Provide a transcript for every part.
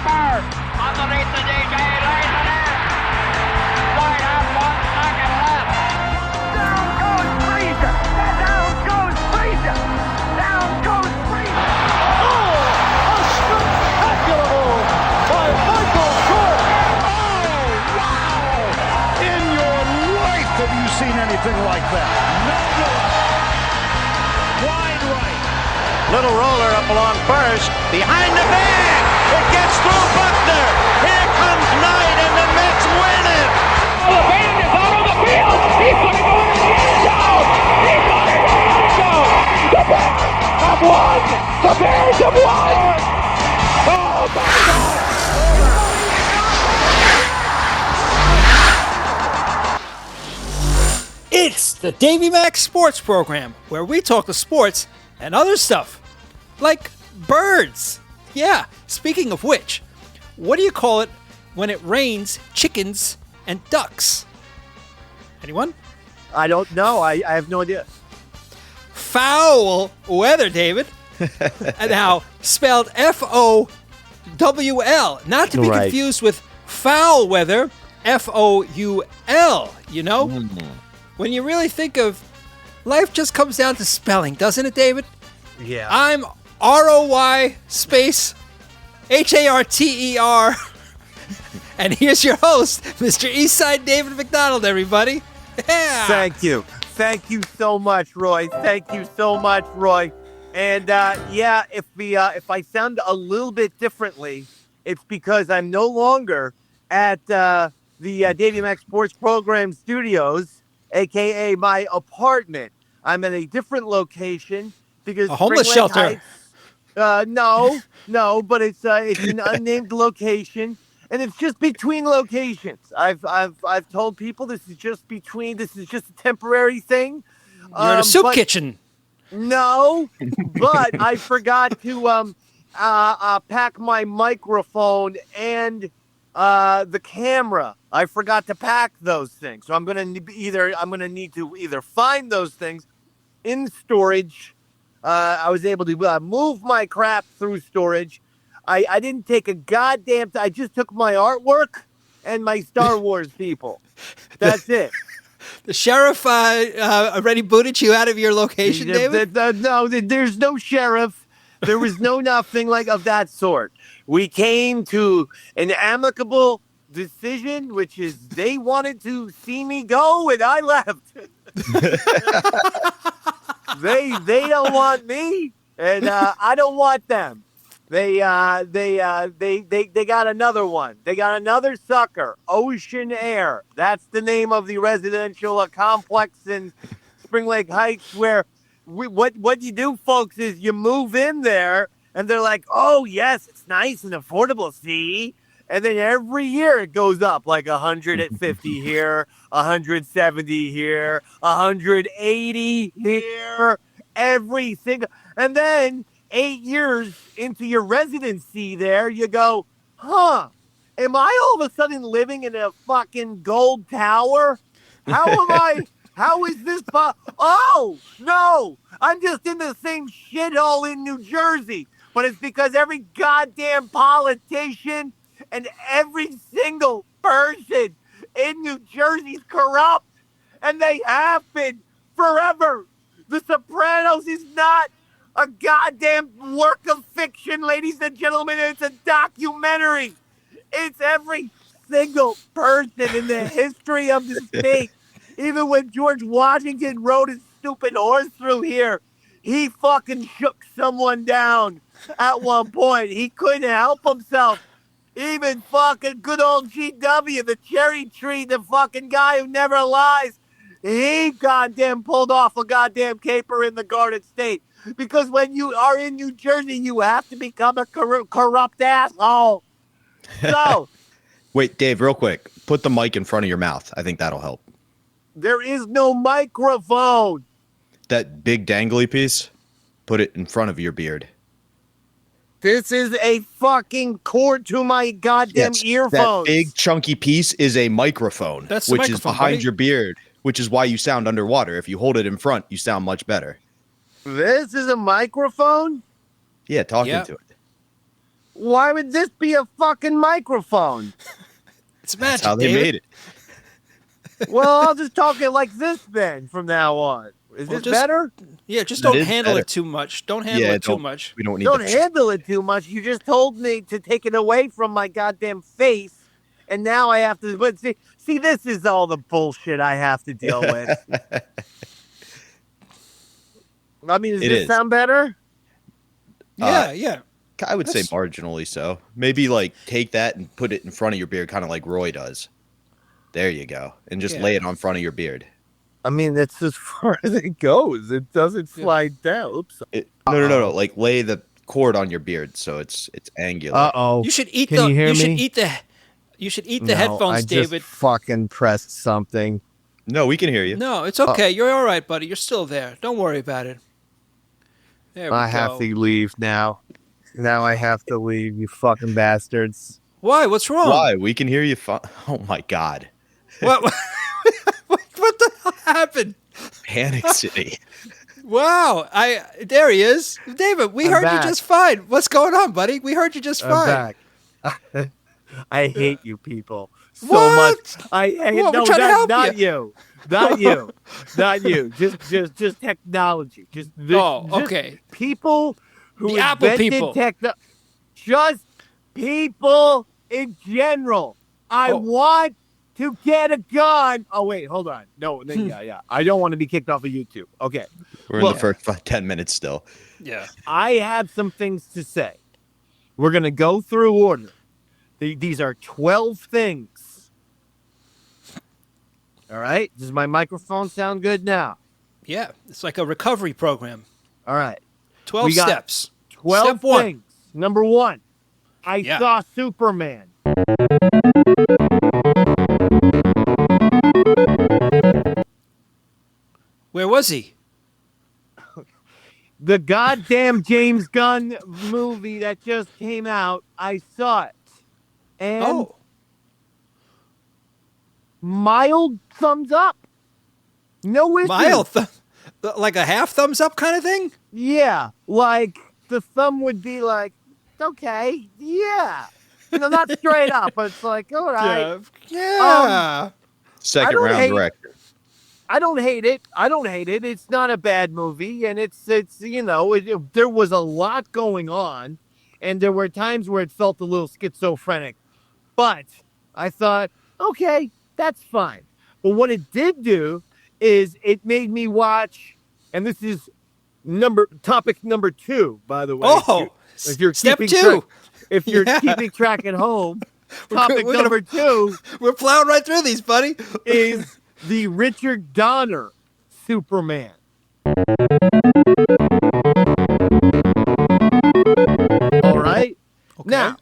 Harter underneath the DJ, lays it in. Right up 1 second left. Down goes Frazier. Down goes Frazier. Down goes Frazier. Oh, a spectacular move by Michael Jordan. Oh, wow. In your life have you seen anything like that? Never. Wide right. Little roller up along first. Behind the bag. It gets through Buckner. Here comes Knight, and the Mets win it. The band is out on the field. He's going to go in the end zone. He's going to go in the end zone. The Bears have won. The Bears have won. Oh, my God. It's the Davey Mac Sports Program, where we talk to sports and other stuff, like birds. Yeah, speaking of which, what do you call it when it rains chickens and ducks? Anyone? I don't know. I have no idea. Foul weather, David. And now spelled Fowl, not to be Right. confused with foul weather, Foul, you know? When you really think of life, just comes down to spelling, doesn't it, David? Yeah. I'm ROY space HARTER. And here's your host, Mr. Eastside David McDonald, everybody. Yeah. Thank you. Thank you so much, Roy. Thank you so much, Roy. And yeah, if I sound a little bit differently, it's because I'm no longer at the Davey Mac Sports Program studios, a.k.a. my apartment. I'm in a different location because A homeless Spring Lake shelter. Heights, no, but it's an unnamed location, and it's just between locations. I've told people this is just a temporary thing. You're in a soup but- kitchen. No, but I forgot to pack my microphone and the camera. I forgot to pack those things, so I'm gonna need to either find those things in storage. I was able to move my crap through storage. I didn't take a goddamn. I just took my artwork and my Star Wars people. That's it. The sheriff already booted you out of your location, David? No, there's no sheriff. There was no nothing like of that sort. We came to an amicable decision, which is they wanted to see me go, and I left. They don't want me, and I don't want them. They got another one. They got another sucker, Ocean Air. That's the name of the residential complex in Spring Lake Heights, where what you do, folks, is you move in there, and they're like, oh, yes, it's nice and affordable, see? And then every year it goes up, like 150 here, 170 here, 180 here, every single. And then 8 years into your residency there, you go, huh, am I all of a sudden living in a fucking gold tower? How is this oh, no, I'm just in the same shithole in New Jersey. But it's because every goddamn politician and every single person in New Jersey is corrupt. And they have been forever. The Sopranos is not a goddamn work of fiction, ladies and gentlemen. It's a documentary. It's every single person in the history of the state. Even when George Washington rode his stupid horse through here, he fucking shook someone down at one point. He couldn't help himself. Even fucking good old GW, the cherry tree, the fucking guy who never lies, he goddamn pulled off a goddamn caper in the Garden State. Because when you are in New Jersey, you have to become a corrupt asshole. So, Wait, Dave, real quick. Put the mic in front of your mouth. I think that'll help. there is no microphone. That big dangly piece, put it in front of your beard. This is a fucking cord to my goddamn Yes, earphones. That big chunky piece is a microphone, That's the which is microphone, behind buddy. your beard, which is why you sound underwater. If you hold it in front, you sound much better. This is a microphone? Yeah, talk Yeah. into it. Why would this be a fucking microphone? It's magic, That's how they David. made it. Well, I'll just talk it like this then from now on. Is Well, this better? Yeah, just That don't is handle better. it too much. Don't handle it too much. We don't need Don't to handle it too much. You just told me to take it away from my goddamn face, and now I have to. But see, this is all the bullshit I have to deal with. I mean, does It this is. sound better? Yeah. I would say marginally so. Maybe like take that and put it in front of your beard, kind of like Roy does. There you go. And just lay it on front of your beard. I mean, that's as far as it goes. It doesn't slide down. Oops. No. Like lay the cord on your beard so it's angular. Oh. You should eat Can the. you hear You should me? eat the. You should eat the No, headphones, I just David. fucking pressed something. No, we can hear you. No, it's okay. You're all right, buddy. You're still there. Don't worry about it. There we I go. have to leave now. Now I have to leave, you fucking bastards. Why? What's wrong? Why? We can hear you. Oh my God. What? What the hell happened? Panic City. Wow! There he is, David. We I'm heard back. you just fine. What's going on, buddy? We heard you just I'm fine. back. I hate you people so What? much. I hate What? We're no, trying to help not you. you. Not you. Not you. Just technology. Just Okay. People who The Apple invented people. just people in general. I want to get a gun. Oh wait, hold on. No, yeah. I don't want to be kicked off of YouTube. Okay. We're in the first 10 minutes still. Yeah. I have some things to say. We're going to go through order. These are 12 things. All right? Does my microphone sound good now? Yeah. It's like a recovery program. All right. 12 We got steps. 12 Step one. things. Number 1, I saw Superman. Where was he? The goddamn James Gunn movie that just came out, I saw it. And mild thumbs up. No issue. Mild, like a half thumbs up kind of thing. Yeah, like the thumb would be like, okay, yeah. Not straight up, but it's like, all right. Yeah. Second I don't round hate- director. I don't hate it. It's not a bad movie, and it's there was a lot going on, and there were times where it felt a little schizophrenic. But I thought, okay, that's fine. But what it did do is it made me watch, and this is topic number 2, by the way. Oh, if you're step keeping 2. if you're Yeah. keeping track at home, topic We're gonna- number 2 We're plowing right through these, buddy. is the Richard Donner Superman. All right. Okay. Now,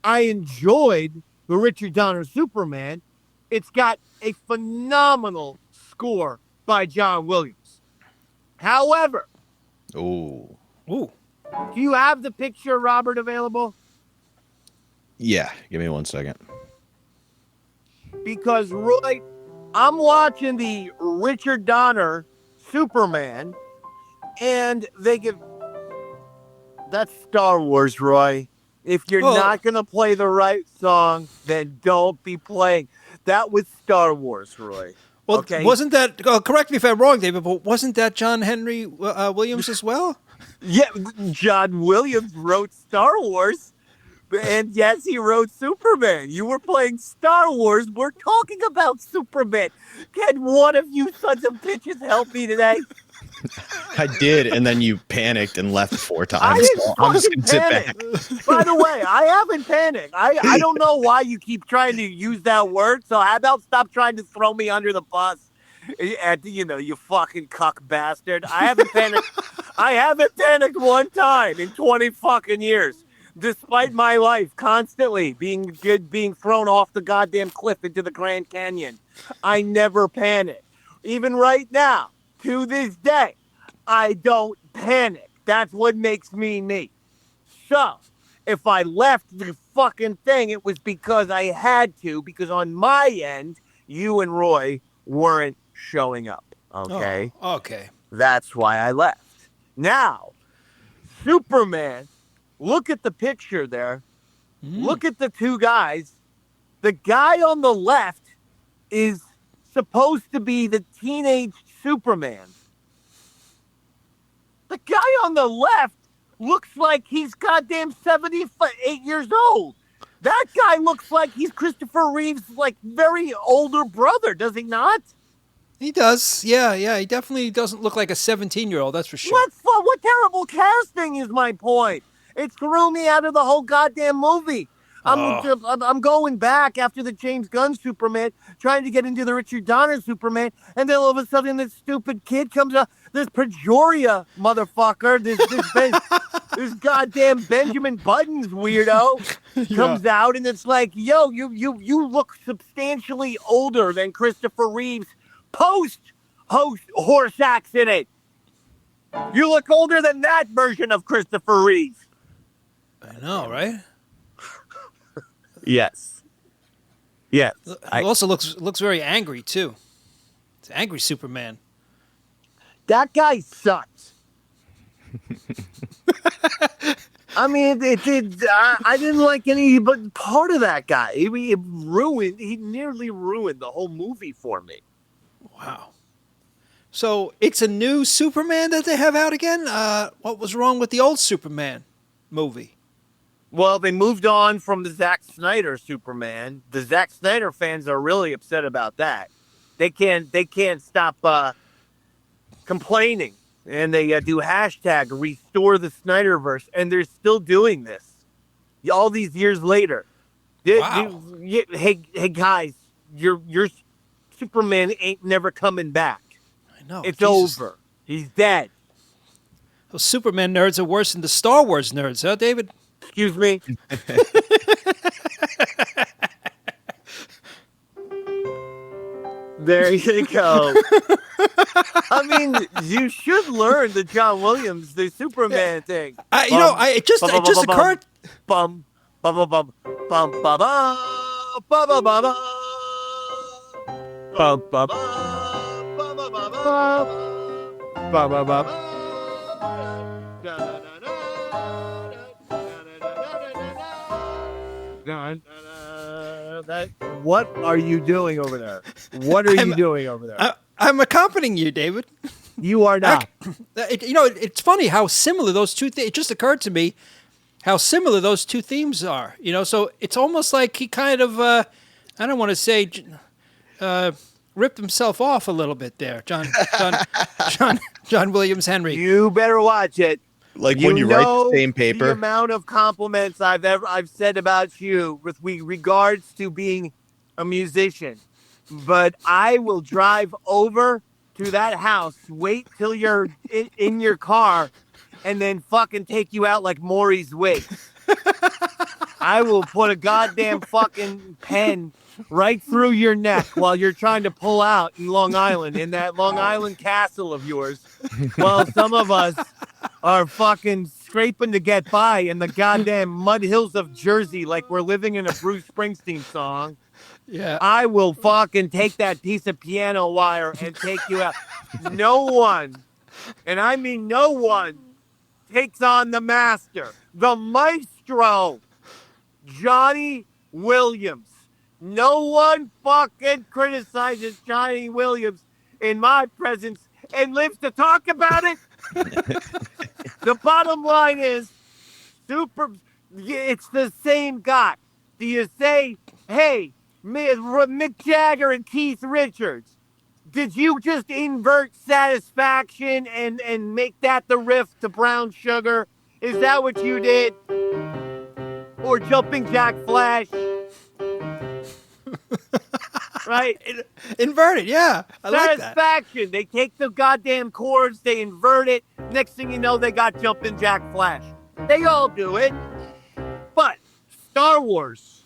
I enjoyed the Richard Donner Superman. It's got a phenomenal score by John Williams. However, Ooh. Ooh. do you have the picture, Robert, available? Yeah. Give me 1 second. Because, Roy, I'm watching the Richard Donner Superman, and they give... That's Star Wars, Roy. If you're not going to play the right song, then don't be playing. That was Star Wars, Roy. Well, Okay. wasn't that? Correct me if I'm wrong, David. But wasn't that John Henry Williams as well? Yeah, John Williams wrote Star Wars, and yes, he wrote Superman. You were playing Star Wars. We're talking about Superman. Can one of you sons of bitches help me today? I did, and then you panicked and left 4 I times. didn't So I'm just fucking gonna sit panic. back. By the way, I haven't panicked. I don't know why you keep trying to use that word. So how about stop trying to throw me under the bus? And you fucking cuck bastard. I haven't panicked. I haven't panicked one time in 20 fucking years, despite my life constantly being thrown off the goddamn cliff into the Grand Canyon. I never panic. Even right now, to this day, I don't panic. That's what makes me me. So, if I left the fucking thing, it was because I had to, because on my end, you and Roy weren't showing up. Okay? Oh, okay. That's why I left. Now, Superman, look at the picture there. Look at the two guys. The guy on the left is supposed to be the teenage Superman. The guy on the left looks like he's goddamn 78 years old. That guy looks like he's Christopher Reeve's like very older brother, does he not? He does. Yeah. He definitely doesn't look like a 17-year-old, that's for sure. What terrible casting is my point. It threw me out of the whole goddamn movie. I'm going back after the James Gunn Superman, trying to get into the Richard Donner Superman, and then all of a sudden this stupid kid comes up, this Pejoria motherfucker, this goddamn Benjamin Buttons weirdo comes out, and it's like, yo, you look substantially older than Christopher Reeve's post-horse accident. You look older than that version of Christopher Reeve. I know, right? Yes. Yes. He also looks very angry too. It's an angry Superman. That guy sucks. I mean, I didn't like any but part of that guy. He nearly ruined the whole movie for me. Wow. So it's a new Superman that they have out again? What was wrong with the old Superman movie? Well, they moved on from the Zack Snyder Superman. The Zack Snyder fans are really upset about that. They can't stop complaining, and they do hashtag restore the Snyderverse, and they're still doing this all these years later. Wow. Hey guys, your Superman ain't never coming back. I know. It's over. He's dead. Those Superman nerds are worse than the Star Wars nerds, huh, David? Excuse me. There you go. I mean, you should learn the John Williams, the Superman thing. It just occurred. Bum, bum, bum, bum, bum, bum, bum, bum, bum, bum, bum, bum, bum, bum, bum. What are you doing over there? What are you doing over there? I'm accompanying you, David. You are not. It's funny how similar those two things. It just occurred to me how similar those two themes are. So it's almost like he kind of, I don't want to say, ripped himself off a little bit there, John Williams Henry. You better watch it. Like when you write the same paper. The amount of compliments I've said about you with regards to being a musician, but I will drive over to that house, wait till you're in your car, and then fucking take you out like Maury's wig. I will put a goddamn fucking pen right through your neck while you're trying to pull out in Long Island, in that Long Island castle of yours, while some of us are fucking scraping to get by in the goddamn mud hills of Jersey like we're living in a Bruce Springsteen song. Yeah. I will fucking take that piece of piano wire and take you out. No one, and I mean no one, takes on the master, the maestro, Johnny Williams. No one fucking criticizes Johnny Williams in my presence and lives to talk about it. The bottom line is, it's the same guy. Do you say, hey, Mick Jagger and Keith Richards, did you just invert Satisfaction and make that the riff to Brown Sugar? Is that what you did? Or Jumping Jack Flash? Right? Inverted, yeah. I like that. Satisfaction. They take the goddamn chords, they invert it. Next thing you know, they got Jumpin' Jack Flash. They all do it. But Star Wars.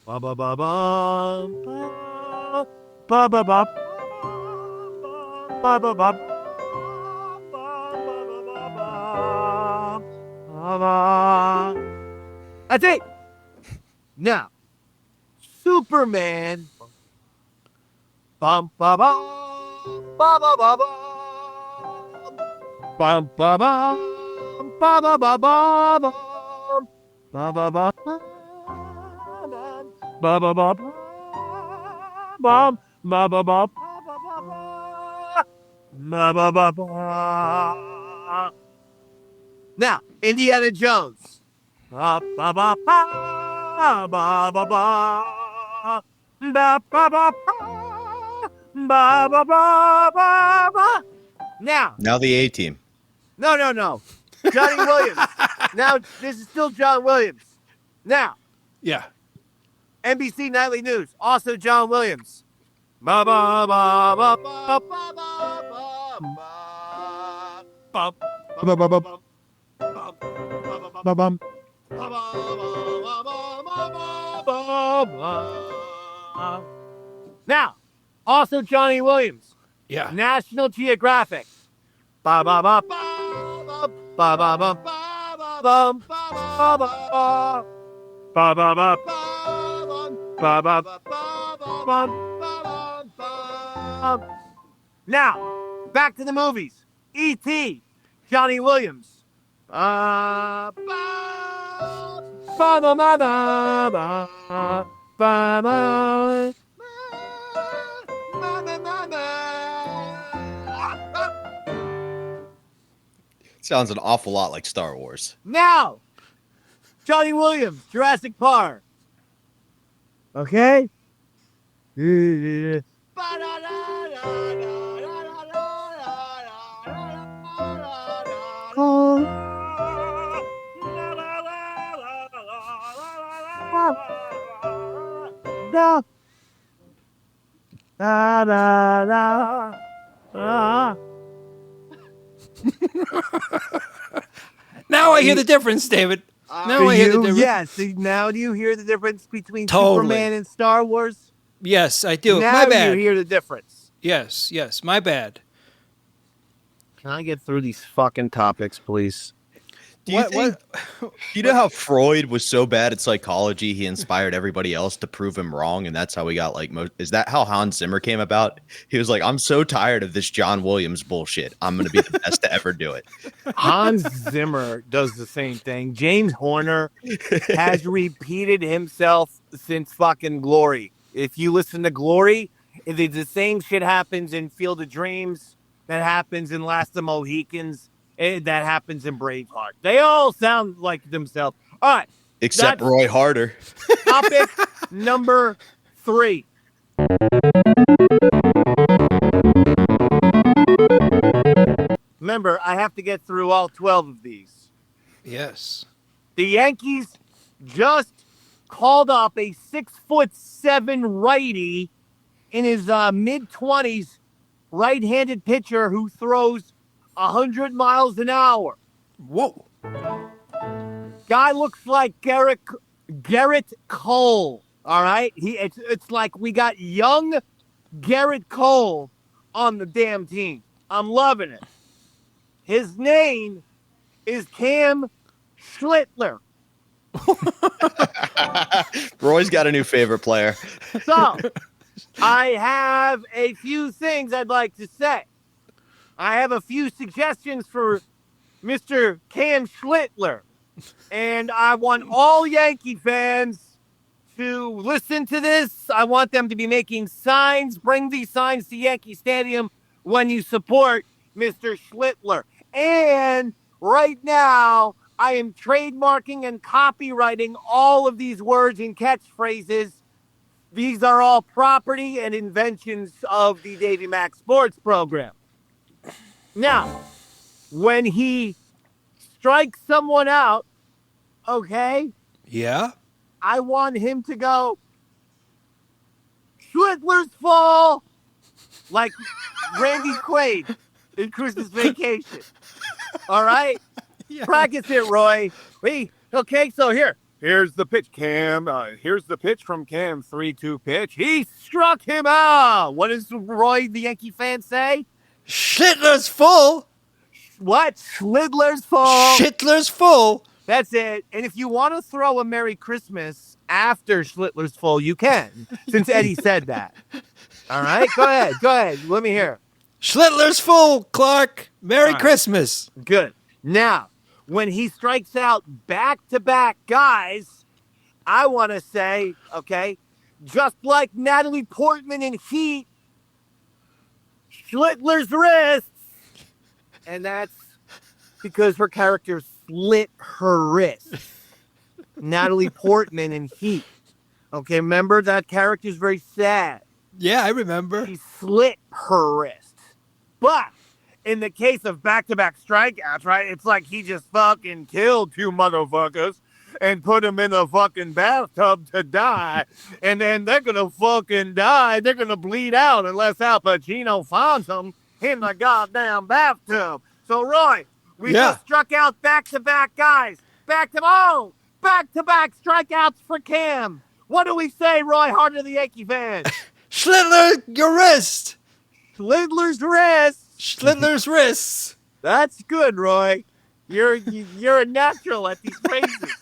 Ba ba ba ba ba ba ba ba ba ba ba. That's it. Now, Superman. Bum ba ba ba ba ba ba. Bum ba ba ba ba ba ba ba. Ba ba ba. Ba ba ba. Ba ba ba ba. Ba ba ba ba. Now, Indiana Jones. Ba ba ba ba ba ba ba. Ba ba ba ba ba ba ba. Now the A team. No. Johnny Williams. Now, this is still John Williams. Now, Yeah. NBC Nightly News, also John Williams. Ba ba ba ba ba ba ba ba ba ba. Now, also Johnny Williams. Yeah. National Geographic. Ba ba ba ba ba ba ba ba ba ba ba ba ba ba ba ba ba. Now, back to the movies. E.T. Johnny Williams. Ba ba ba ba ba ba ba ba. Sounds an awful lot like Star Wars. Now, Johnny Williams, Jurassic Park. Okay? Now I hear the difference, David. Now I hear the difference. Yeah, see, now do you hear the difference between Totally. Superman and Star Wars? Yes, I do. Now My bad. you hear the difference. Yes, my bad. Can I get through these fucking topics, please? Do you think? You know how Freud was so bad at psychology, he inspired everybody else to prove him wrong, and that's how we got like most. Is that how Hans Zimmer came about? He was like, "I'm so tired of this John Williams bullshit. I'm going to be the best to ever do it." Hans Zimmer does the same thing. James Horner has repeated himself since fucking Glory. If you listen to Glory, the same shit happens in Field of Dreams, that happens in Last of the Mohicans, that happens in Braveheart. They all sound like themselves. All right. Except that's Roy Harter. Topic number 3. Remember, I have to get through all 12 of these. Yes. The Yankees just called up a 6'7" righty in his mid-20s, right-handed pitcher who throws 100 miles an hour. Whoa. Guy looks like Garrett Cole. All right, it's like we got young Garrett Cole on the damn team. I'm loving it. His name is Cam Schlittler. Roy's got a new favorite player. So, I have a few things I'd like to say. I have a few suggestions for Mr. Cam Schlittler. And I want all Yankee fans to listen to this. I want them to be making signs. Bring these signs to Yankee Stadium when you support Mr. Schlittler. And right now, I am trademarking and copywriting all of these words and catchphrases. These are all property and inventions of the Davey Mac Sports Program. Now, when he strikes someone out, okay, Yeah. I want him to go, Schlittler's fall, like Randy Quaid in Christmas Vacation. All right? Yeah. Practice it, Roy. Okay, so here's the pitch, Cam. Here's the pitch from Cam. 3-2 pitch. He struck him out. What does Roy, the Yankee fan, say? Schlittler's full. What? Schlittler's fall. Schlittler's full. That's it. And if you want to throw a Merry Christmas after Schlittler's full, you can, since Eddie said that. All right? Go ahead. Let me hear. Schlittler's full, Clark. Merry All right. Christmas. Good. Now, when he strikes out back-to-back guys, I want to say, okay, just like Natalie Portman in Heat, Schlittler's wrists, and that's because her character slit her wrist. Natalie Portman in Heat. Okay, remember that character's very sad. Yeah, I remember. She slit her wrist. But in the case of back-to-back strikeouts, right, it's like he just fucking killed two motherfuckers and put them in a fucking bathtub to die. And then they're going to fucking die. They're going to bleed out unless Al Pacino finds them in the goddamn bathtub. So, Roy, we just struck out back-to-back guys. Back-to-back strikeouts for Cam. What do we say, Roy Harter, the Yankee fan? Schlittler, your wrist. Schlittler's wrist. Schlittler's wrists. That's good, Roy. You're a natural at these phrases.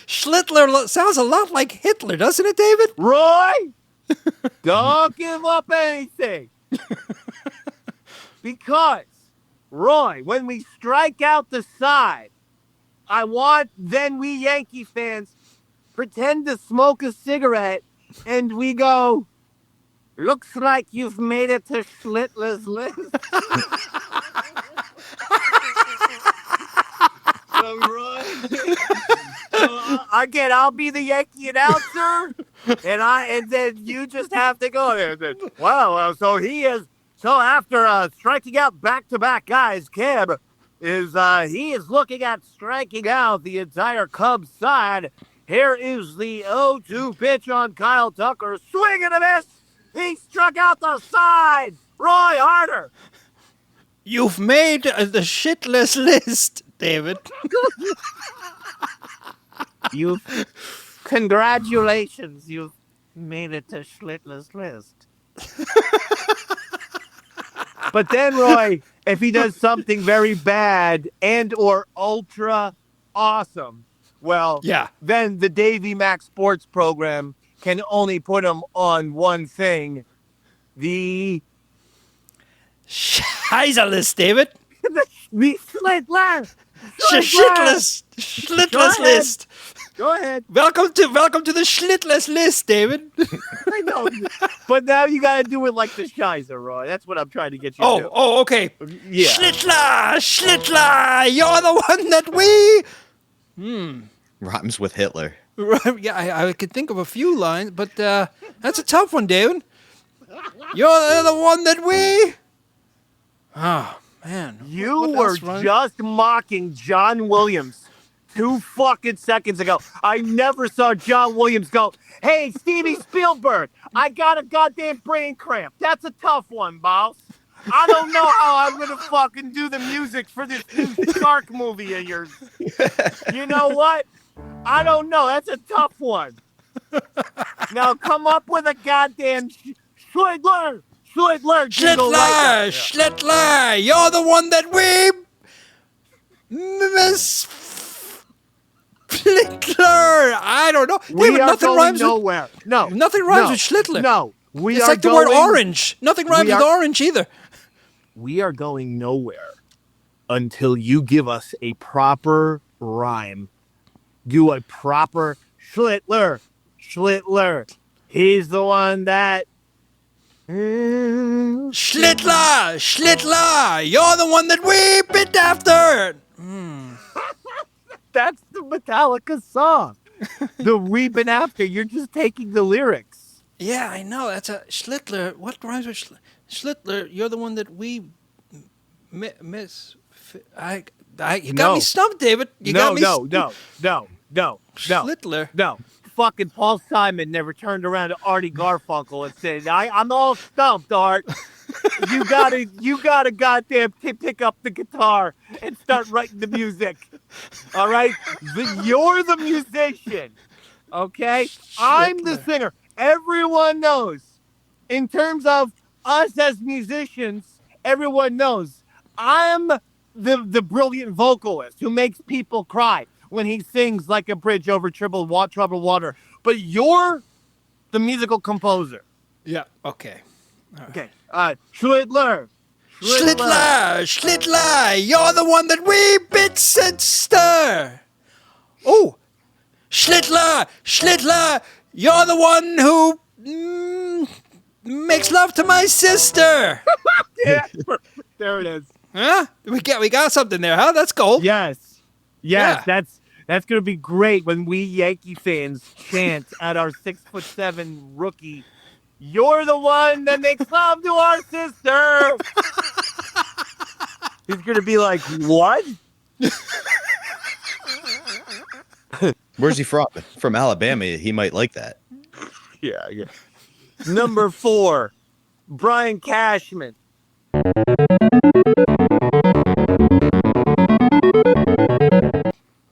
Schlittler sounds a lot like Hitler, doesn't it, David? Roy, don't give up anything. Because, Roy, when we strike out the side, I want then we Yankee fans pretend to smoke a cigarette and we go, looks like you've made it to Schlittler's list. So, Roy, again, I'll be the Yankee announcer, and then you just have to go there. Wow, so he is. So after striking out back-to-back guys, Cam he is looking at striking out the entire Cubs side. Here is the 0-2 pitch on Kyle Tucker. Swing and a miss. He struck out the side. Roy Harter. You've made the shitless list, David. Congratulations. You've made it to Schlittler's list. But then, Roy, if he does something very bad and or ultra awesome, well, then the Davey Mac Sports Program can only put him on one thing. The Scheiße list, David. the Schlittler. Schlittler's list. Go ahead. Welcome to the Schlittler's list, David. I know, but now you got to do it like the Scheiße, Roy. That's what I'm trying to get you to do. Oh, okay. Yeah. Schlittler, you're the one that we... Rhymes with Hitler. Yeah, I could think of a few lines, but that's a tough one, David. You're the one that we... Oh, man. You were just mocking John Williams 2 fucking seconds ago. I never saw John Williams go, hey, Steven Spielberg, I got a goddamn brain cramp. That's a tough one, boss. I don't know how I'm going to fucking do the music for this new shark movie of yours. You know what? I don't know. That's a tough one. Now come up with a goddamn Schlittler. Schlittler, you're the one that we miss. Schlittler. I don't know. We are going nowhere. No. Nothing rhymes with Schlittler. No. It's like the word orange. Nothing rhymes with orange either. We are going nowhere until you give us a proper rhyme. Do a proper Schlittler. He's the one that... Schlittler, you're the one that we bit after. That's the Metallica song. The weeping after. You're just taking the lyrics. Yeah, I know. That's a Schlittler. What rhymes with Schlittler? You're the one that we miss. You got me stumped, David. No. Schlittler. No. Fucking Paul Simon never turned around to Artie Garfunkel and said, I'm all stumped, Art. You gotta goddamn pick up the guitar and start writing the music. All right? You're the musician. Okay? I'm the singer. Everyone knows. In terms of us as musicians, everyone knows. I'm the brilliant vocalist who makes people cry when he sings like a bridge over troubled water. But you're the musical composer. Yeah. Okay. Okay. Schlittler. Schlittler, you're the one that we bits and stir. Oh, Schlittler, you're the one who makes love to my sister. Yeah, there it is. Huh? We got something there, huh? That's gold. Yes, Yeah. that's gonna be great when we Yankee fans chant at our 6'7" rookie. You're the one that makes love to our sister. He's gonna be like, what? Where's he from? From Alabama. He might like that. Yeah. Number 4, Brian Cashman.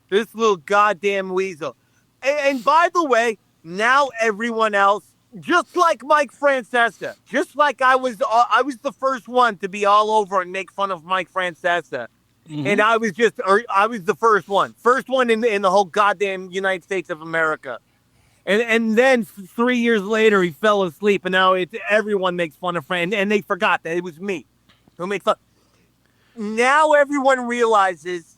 This little goddamn weasel. And by the way, now everyone else, just like Mike Francesa, just like I was the first one to be all over and make fun of Mike Francesa. Mm-hmm. And I was the first one in the whole goddamn United States of America. And then 3 years later, he fell asleep, and now everyone makes fun of Fran, and they forgot that it was me who made fun. Now everyone realizes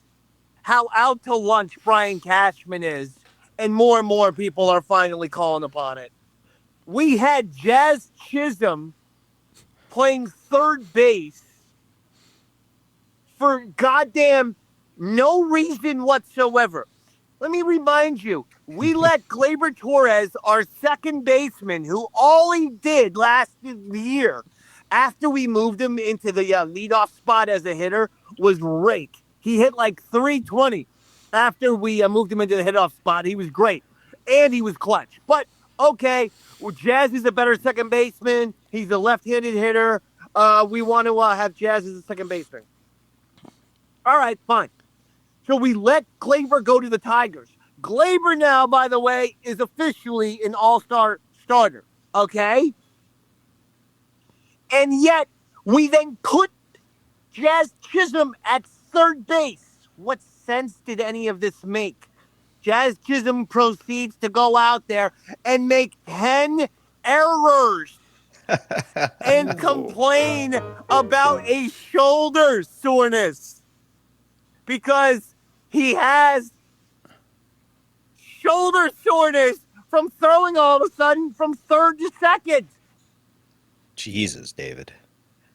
how out to lunch Brian Cashman is, and more people are finally calling upon it. We had Jazz Chisholm playing third base for goddamn no reason whatsoever. Let me remind you, we let Gleyber Torres, our second baseman, who all he did last year after we moved him into the leadoff spot as a hitter was rake. He hit like 320 after we moved him into the hit-off spot. He was great, and he was clutch. But, okay, well, Jazz is a better second baseman. He's a left-handed hitter. We want to have Jazz as a second baseman. All right, fine. So we let Gleyber go to the Tigers. Gleyber now, by the way, is officially an all-star starter, okay? And yet, we then put Jazz Chisholm at third base. What sense did any of this make? Jazz Chisholm proceeds to go out there and make 10 errors and complain about a shoulder soreness because he has shoulder soreness from throwing all of a sudden from third to second. Jesus, David.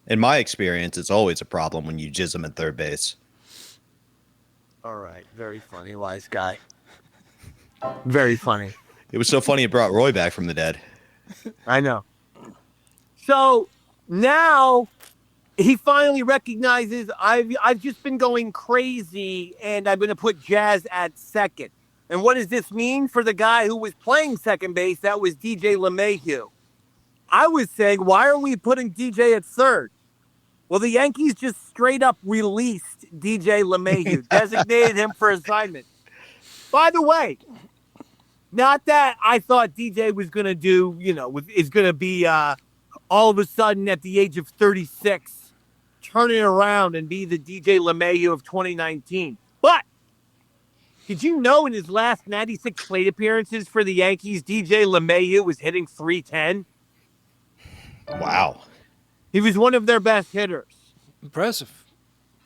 In my experience, it's always a problem when you jizz him at third base. All right. Very funny, wise guy. Very funny. It was so funny it brought Roy back from the dead. I know. So now he finally recognizes I've just been going crazy and I'm going to put Jazz at second. And what does this mean for the guy who was playing second base? That was DJ LeMahieu. I was saying, why are we putting DJ at third? Well, the Yankees just straight up released DJ LeMahieu, designated him for assignment. By the way, not that I thought DJ was going to do, is going to be all of a sudden at the age of 36, turning around and be the DJ LeMahieu of 2019. But did you know in his last 96 plate appearances for the Yankees, DJ LeMahieu was hitting .310? Wow. He was one of their best hitters. Impressive.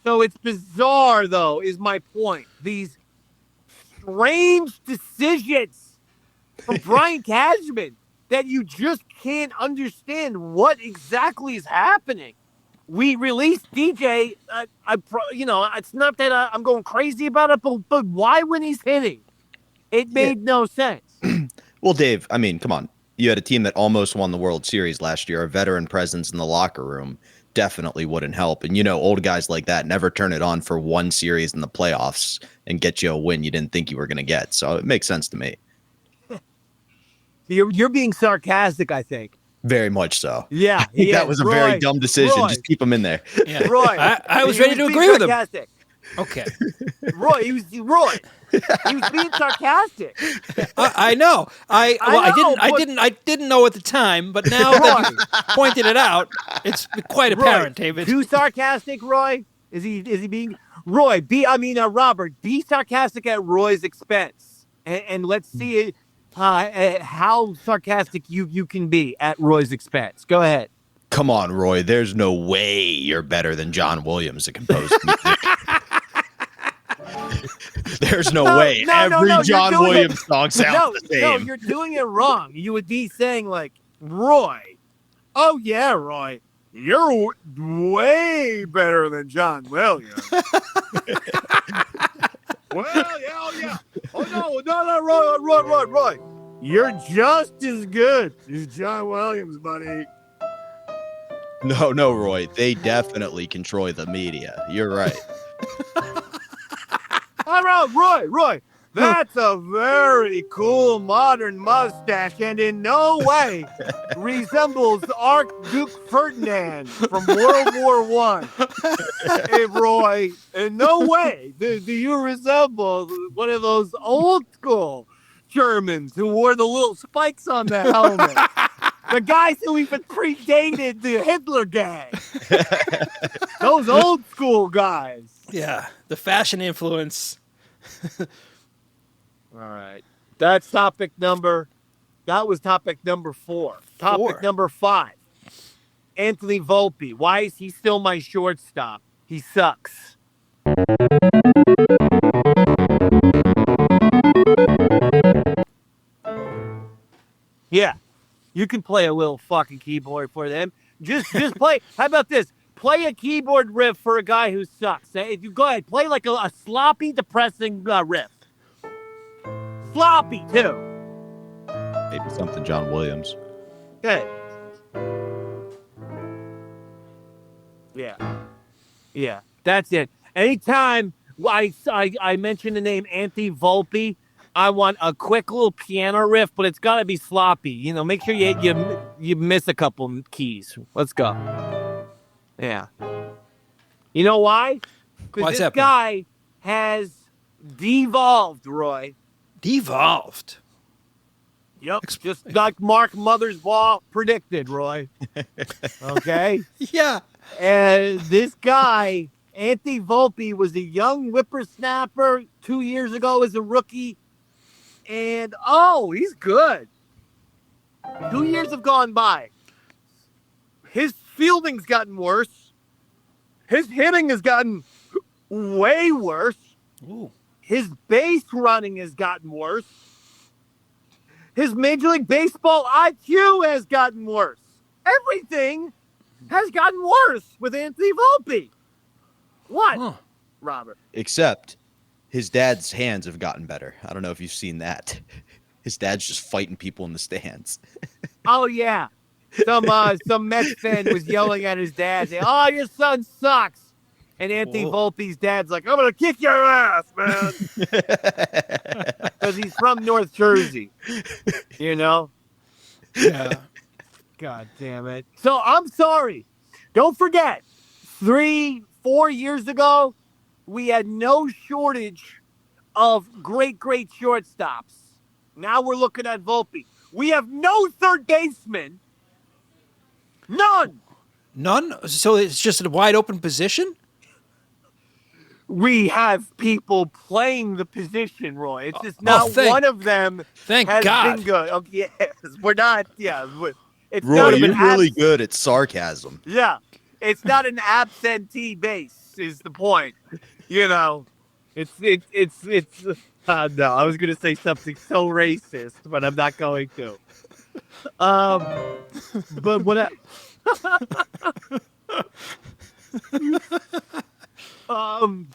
So it's bizarre, though, is my point. These strange decisions from Brian Cashman that you just can't understand what exactly is happening. We released DJ. It's not that I'm going crazy about it, but why when he's hitting? It made no sense. Well, Dave, I mean, come on. You had a team that almost won the World Series last year. A veteran presence in the locker room definitely wouldn't help. And, old guys like that never turn it on for one series in the playoffs and get you a win you didn't think you were going to get. So it makes sense to me. You're being sarcastic, I think. Very much so. Yeah. That was a very dumb decision. Roy. Just keep him in there. Yeah. Roy. I was ready to agree with him. Okay. Roy. He was being sarcastic. I know. I didn't know at the time, but now that you pointed it out, it's quite apparent, Roy, David. Too sarcastic, Roy? Is he being Robert, be sarcastic at Roy's expense. And let's see how sarcastic you can be at Roy's expense. Go ahead. Come on, Roy. There's no way you're better than John Williams to compose music. There's no way. Every John Williams song sounds the same. No, you're doing it wrong. You would be saying like, Roy. Oh, yeah, Roy. You're way better than John Williams. Well, yeah. Oh, no, Roy. You're just as good as John Williams, buddy. No, Roy. They definitely control the media. You're right. All right, Roy. That's a very cool modern mustache and in no way resembles Archduke Ferdinand from World War I. Hey, Roy, in no way do you resemble one of those old school Germans who wore the little spikes on their helmet. The guys who even predated the Hitler gang. Those old school guys. Yeah, the fashion influence. All right. That was topic number 4. Topic number 5. Anthony Volpe. Why is he still my shortstop? He sucks. Yeah. You can play a little fucking keyboard for them. Just play. How about this? Play a keyboard riff for a guy who sucks. If you go ahead, play like a sloppy, depressing riff. Sloppy, too. Maybe something John Williams. Okay. Yeah, that's it. Anytime I mention the name Anthony Volpe, I want a quick little piano riff, but it's got to be sloppy. You know, make sure you miss a couple keys. Let's go. Yeah. You know why? Because this guy has devolved, Roy. Devolved? Yep. Just like Mark Mothersbaugh predicted, Roy. Okay? Yeah. And this guy, Anthony Volpe, was a young whippersnapper 2 years ago as a rookie. And, he's good. 2 years have gone by. His fielding's gotten worse. His hitting has gotten way worse. Ooh. His base running has gotten worse. His Major League Baseball IQ has gotten worse. Everything has gotten worse with Anthony Volpe. What, Robert? Except his dad's hands have gotten better. I don't know if you've seen that. His dad's just fighting people in the stands. Oh, yeah. Some Mets fan was yelling at his dad, saying, "Oh, your son sucks." And Anthony Volpe's dad's like, "I'm going to kick your ass, man." Because he's from North Jersey. You know? Yeah. God damn it. So I'm sorry. Don't forget, 3-4 years ago, we had no shortage of great shortstops. Now we're looking at Volpe. We have no third baseman. None. So it's just a wide open position? We have people playing the position, Roy. It's just not one of them has been good. Oh, yes. We're not. Yeah. It's Roy, you're really good at sarcasm. Yeah. It's not an absentee base is the point. You know, it's no, I was going to say something so racist, but I'm not going to. But what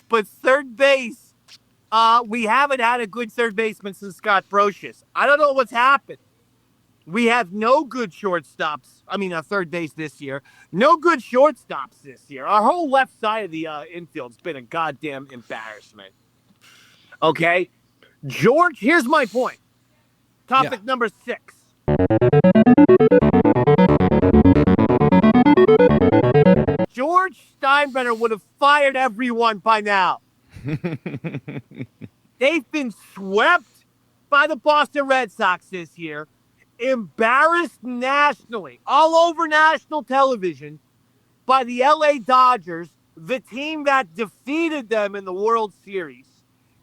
but third base, we haven't had a good third baseman since Scott Brocious. I don't know what's happened. We have no good shortstops. I mean, third base this year. No good shortstops this year. Our whole left side of the infield's been a goddamn embarrassment. Okay? George, here's my point. Topic number 6. George Steinbrenner would have fired everyone by now. They've been swept by the Boston Red Sox this year, embarrassed nationally, all over national television, by the LA Dodgers, the team that defeated them in the World Series.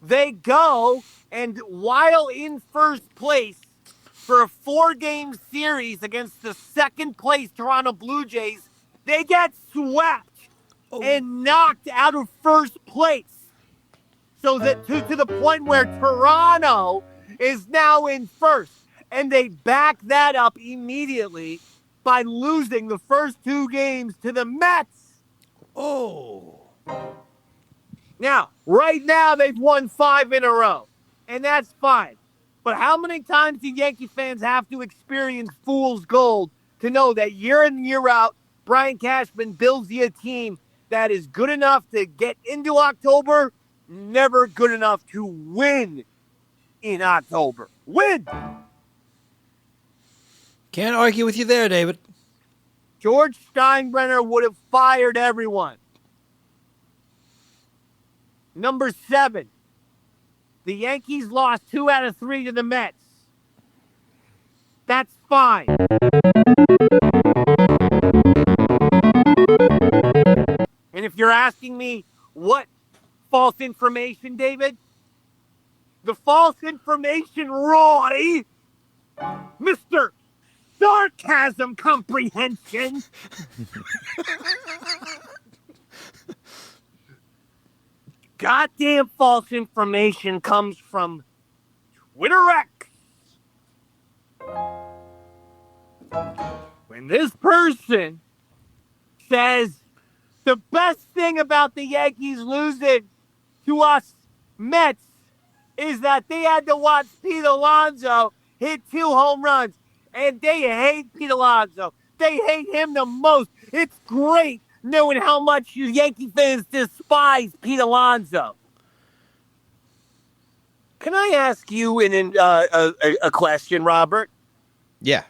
They go, and while in first place, for a 4-game series against the second-place Toronto Blue Jays. They get swept and knocked out of first place. So that to the point where Toronto is now in first. And they back that up immediately by losing the first 2 games to the Mets. Oh. Now, right now, they've won 5 in a row. And that's fine. But how many times do Yankee fans have to experience fool's gold to know that year in, year out, Brian Cashman builds you a team that is good enough to get into October, never good enough to win in October? Win! Can't argue with you there, David. George Steinbrenner would have fired everyone. Number 7. The Yankees lost 2 out of 3 to the Mets. That's fine. And if you're asking me what false information, David, the false information, Roy, Mr. Sarcasm Comprehension, goddamn false information comes from Twitter X. When this person says the best thing about the Yankees losing to us Mets is that they had to watch Pete Alonso hit 2 home runs, and they hate Pete Alonso. They hate him the most. It's great knowing how much you Yankee fans despise Pete Alonso. Can I ask you a question, Robert? Yeah.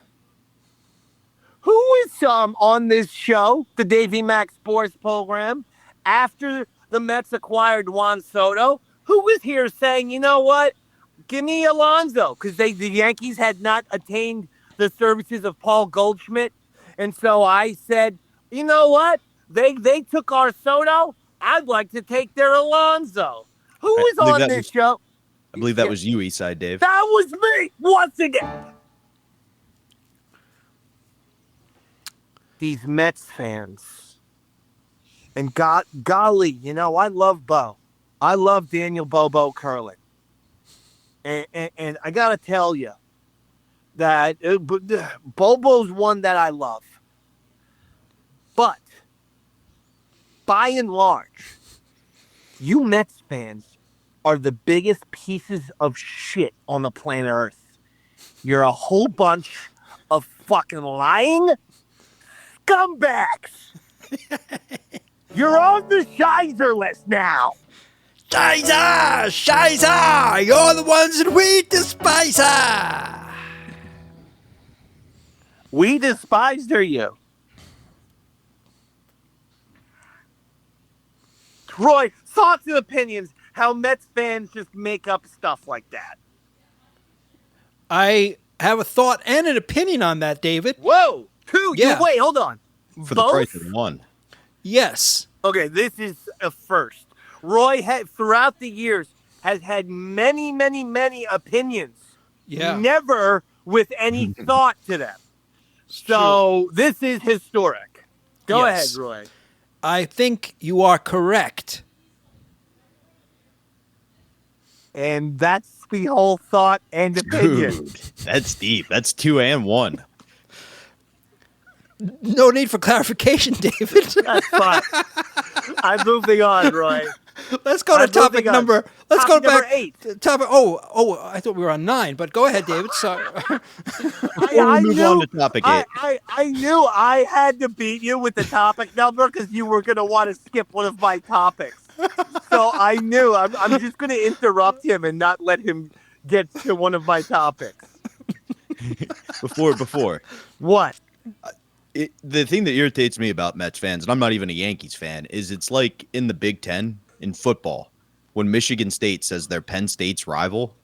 Who is on this show, the Davey Mac Sports Program, after the Mets acquired Juan Soto? Who was here saying, you know what, give me Alonso? Because the Yankees had not attained the services of Paul Goldschmidt. And so I said, you know what? They took our Soto. I'd like to take their Alonso. Who is on this show? I believe that was you, Eastside Dave. That was me once again. These Mets fans. And golly, you know, I love Bo. I love Daniel Bobo Curlin. And I got to tell you that Bobo's one that I love. But by and large, you Mets fans are the biggest pieces of shit on the planet Earth. You're a whole bunch of fucking lying scumbags. You're on the Shizer list now. Shizer! Shizer! You're the ones that we despise her! We despised her, you. Troy, thoughts and opinions, how Mets fans just make up stuff like that. I have a thought and an opinion on that, David. Whoa! 2? Yeah. Wait, hold on. For Both? the price of 1. Yes. Okay, this is a first. Roy, throughout the years, has had many, many, many opinions. Yeah. Never with any thought to them. So this is historic. Go ahead, Roy. I think you are correct. And that's the whole thought and opinion. Dude, that's deep. That's 2 and 1. No need for clarification, David. That's fine. I'm moving on, Roy. Let's go to topic number. Let's go back. Number 8. Topic. Oh! I thought we were on 9, but go ahead, David. Sorry. We'll move on to topic 8. I knew I had to beat you with the topic number because you were going to want to skip one of my topics. So I knew I'm just going to interrupt him and not let him get to one of my topics. Before. What? The thing that irritates me about Mets fans, and I'm not even a Yankees fan, is it's like in the Big Ten in football when Michigan State says they're Penn State's rival,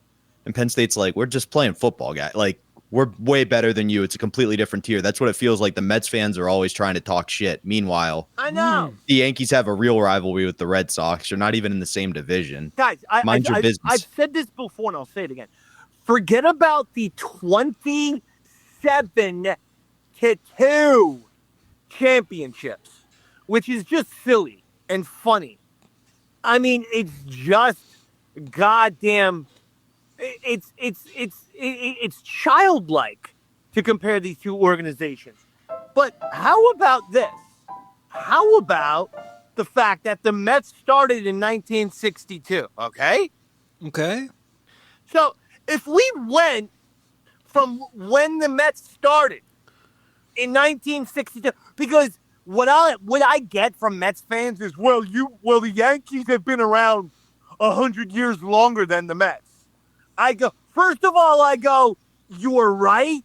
and Penn State's like, we're just playing football, guy. Like, we're way better than you. It's a completely different tier. That's what it feels like. The Mets fans are always trying to talk shit. Meanwhile, I know the Yankees have a real rivalry with the Red Sox. They're not even in the same division. Guys, Mind your business. I've said this before, and I'll say it again. Forget about the 27-2 championships, which is just silly and funny. I mean, it's just goddamn. It's childlike to compare these two organizations. But how about this? How about the fact that the Mets started in 1962? Okay. Okay. So if we went from when the Mets started in 1962, because what I get from Mets fans is, well, the Yankees have been around 100 years longer than the Mets. I go, first of all, you're right.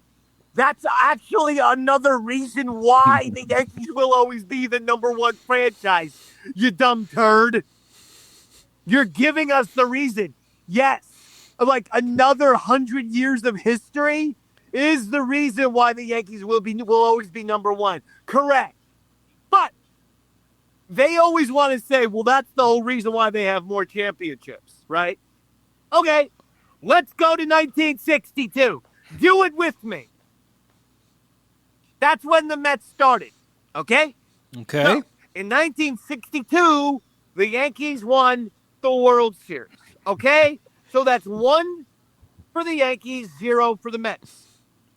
That's actually another reason why the Yankees will always be the number one franchise, you dumb turd. You're giving us the reason. Yes, like another 100 years of history is the reason why the Yankees will always be number one. Correct. But they always want to say, well, that's the whole reason why they have more championships, right? Okay, let's go to 1962. Do it with me. That's when the Mets started, okay? Okay. So, in 1962, the Yankees won the World Series, okay? So that's 1 for the Yankees, 0 for the Mets.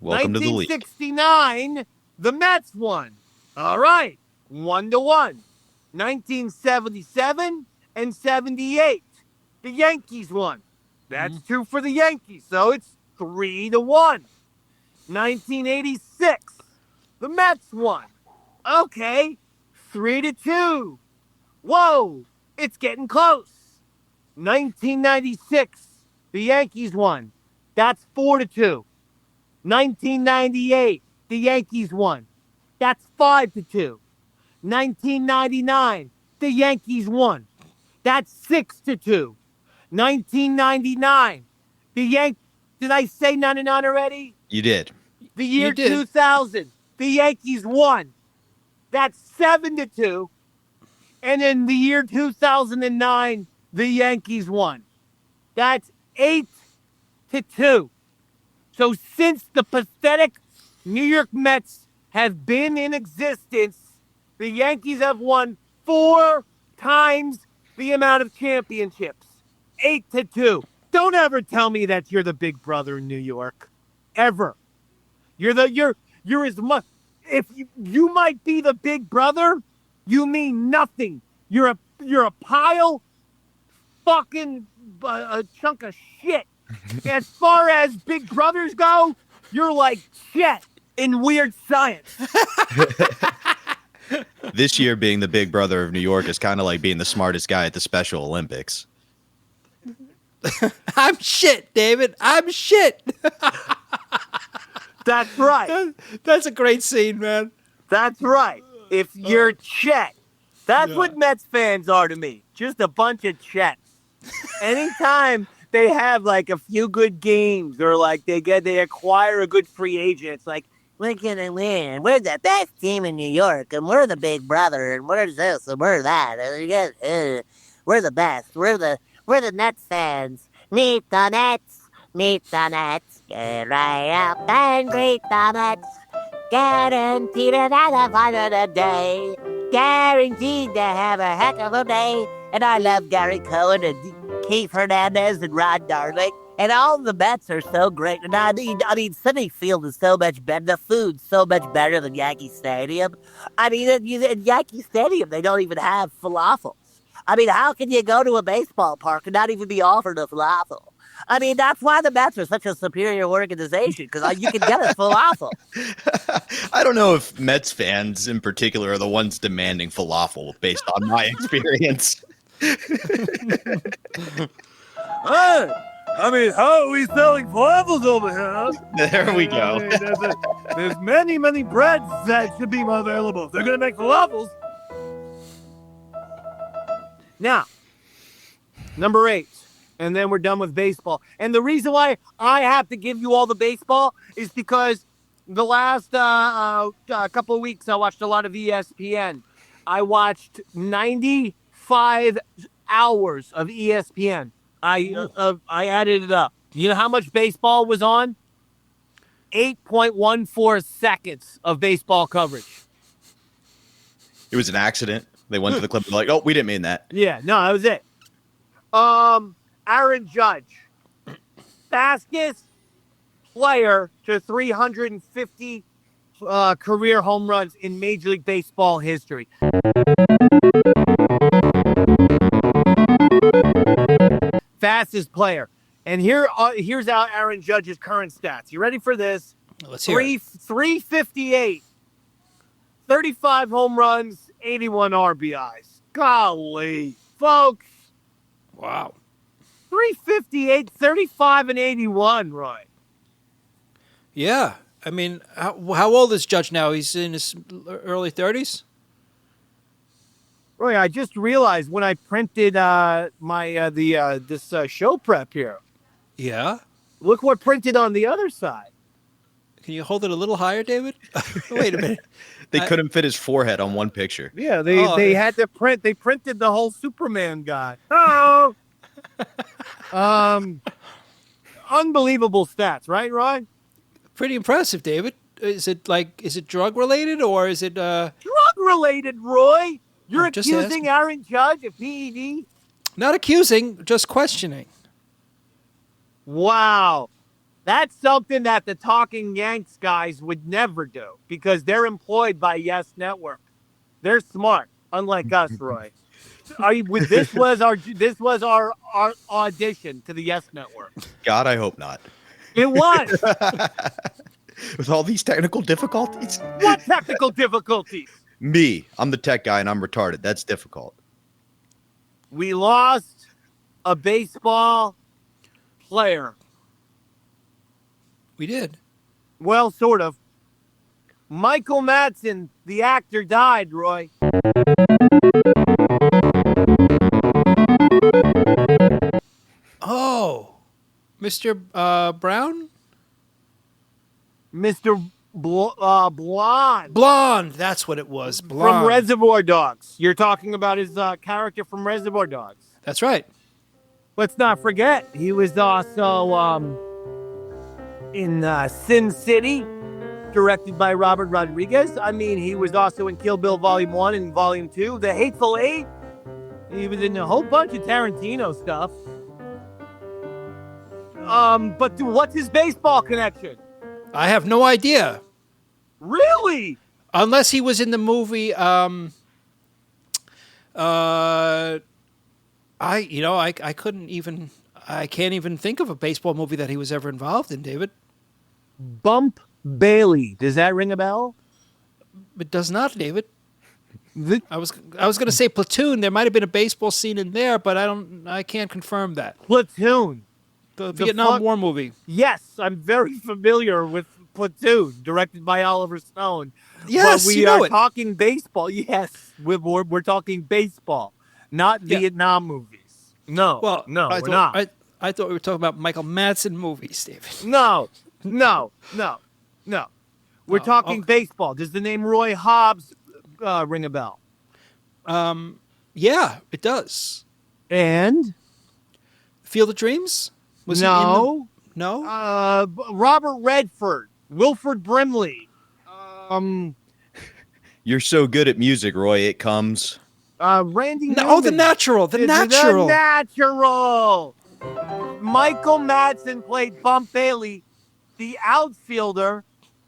Welcome to the league. 1969, the Mets won. All right, 1-1. 1977 and 78, the Yankees won. That's 2 for the Yankees, so it's 3-1. 1986, the Mets won. Okay, 3-2. Whoa, it's getting close. 1996, the Yankees won. That's 4-2. 1998, the Yankees won. That's 5-2. 1999, the Yankees won. That's 6-2. 1999, the Yankees. Did I say 99 already? You did. The year You did. 2000, the Yankees won. That's 7-2. And in the year 2009, the Yankees won. That's 8-2. So since the pathetic New York Mets have been in existence, the Yankees have won 4 times the amount of championships. 8-2. Don't ever tell me that you're the big brother in New York. Ever. You're as much. If you might be the big brother, you mean nothing. You're a pile, fucking a chunk of shit. As far as big brothers go, you're like shit in Weird Science. This year being the big brother of New York is kind of like being the smartest guy at the Special Olympics. I'm shit, David. I'm shit. That's right. That's a great scene, man. That's right. If you're Chet, that's what Mets fans are to me. Just a bunch of Chets. Anytime they have like a few good games or like they acquire a good free agent, it's like, we're gonna win. We're the best team in New York, and we're the big brother, and we're this, and we're that. And we're the best. We're the Nets fans. Meet the Nets. Meet the Nets. Get right up and greet the Nets. Guaranteed to have a fun of the day. Guaranteed to have a heck of a day. And I love Gary Cohen and Keith Hernandez and Rod Darling. And all the Mets are so great. And I mean, Citi Field is so much better. The food's so much better than Yankee Stadium. I mean, in Yankee Stadium, they don't even have falafels. I mean, how can you go to a baseball park and not even be offered a falafel? I mean, that's why the Mets are such a superior organization, because you can get a falafel. I don't know if Mets fans in particular are the ones demanding falafel based on my experience. I mean, how are we selling falafels over here? There we go. I mean, there's many, many breads that should be more available. If they're going to make falafels. Now, number 8. And then we're done with baseball. And the reason why I have to give you all the baseball is because the last couple of weeks I watched a lot of ESPN. I watched 95 hours of ESPN. I added it up. You know how much baseball was on? 8.14 seconds of baseball coverage. It was an accident. They went to the clip and were like, oh, we didn't mean that. Yeah, no, that was it. Aaron Judge, fastest player to 350 career home runs in Major League Baseball history. Fastest player. And here's Aaron Judge's current stats. You ready for this? Let's hear it. 358, 35 home runs, 81 RBIs. Golly, folks. Wow. 358, 35, and 81, Roy. Yeah. I mean, how old is Judge now? He's in his early 30s? Roy, I just realized when I printed this show prep here. Yeah. Look what printed on the other side. Can you hold it a little higher, David? Wait a minute. They couldn't fit his forehead on one picture. Yeah, they had to print. They printed the whole Superman guy. Oh, unbelievable stats, right, Roy? Pretty impressive, David. Is it drug related or is it Drug related, Roy? You're I'm just accusing asking. Aaron Judge of PED? Not accusing, just questioning. Wow. That's something that the Talking Yanks guys would never do because they're employed by Yes Network. They're smart, unlike us, Roy. This was our audition to the Yes Network. God, I hope not. It was. With all these technical difficulties? What technical difficulties? Me. I'm the tech guy and I'm retarded. That's difficult. We lost a baseball player. We did. Well, sort of. Michael Madsen, the actor, died, Roy. Oh. Mr. Brown? Mr. Blonde. Blonde. That's what it was. Blonde. From Reservoir Dogs. You're talking about his character from Reservoir Dogs. That's right. Let's not forget, he was also in Sin City, directed by Robert Rodriguez. I mean, he was also in Kill Bill Volume 1 and Volume 2. The Hateful Eight. He was in a whole bunch of Tarantino stuff. But what's his baseball connection? I have no idea. Really? Unless he was in the movie I can't even think of a baseball movie that he was ever involved in, David. Bump Bailey. Does that ring a bell? It does not, David. I was going to say Platoon. There might have been a baseball scene in there, but I can't confirm that. Platoon. The Vietnam War movie. Yes, I'm very familiar with Platoon, directed by Oliver Stone. Yes, but we you know are it. talking baseball. Yes, we're talking baseball, not Vietnam movies. No, Well, we're not. I thought we were talking about Michael Madsen movies, David. No. We're talking baseball. Does the name Roy Hobbs ring a bell? Yeah, it does. And Field of Dreams? Was no, he in no? Robert Redford, Wilford Brimley. You're so good at music, Roy. It comes. Randy Newman. Oh, The Natural. The Natural. The Natural. Michael Madsen played Bump Bailey, the outfielder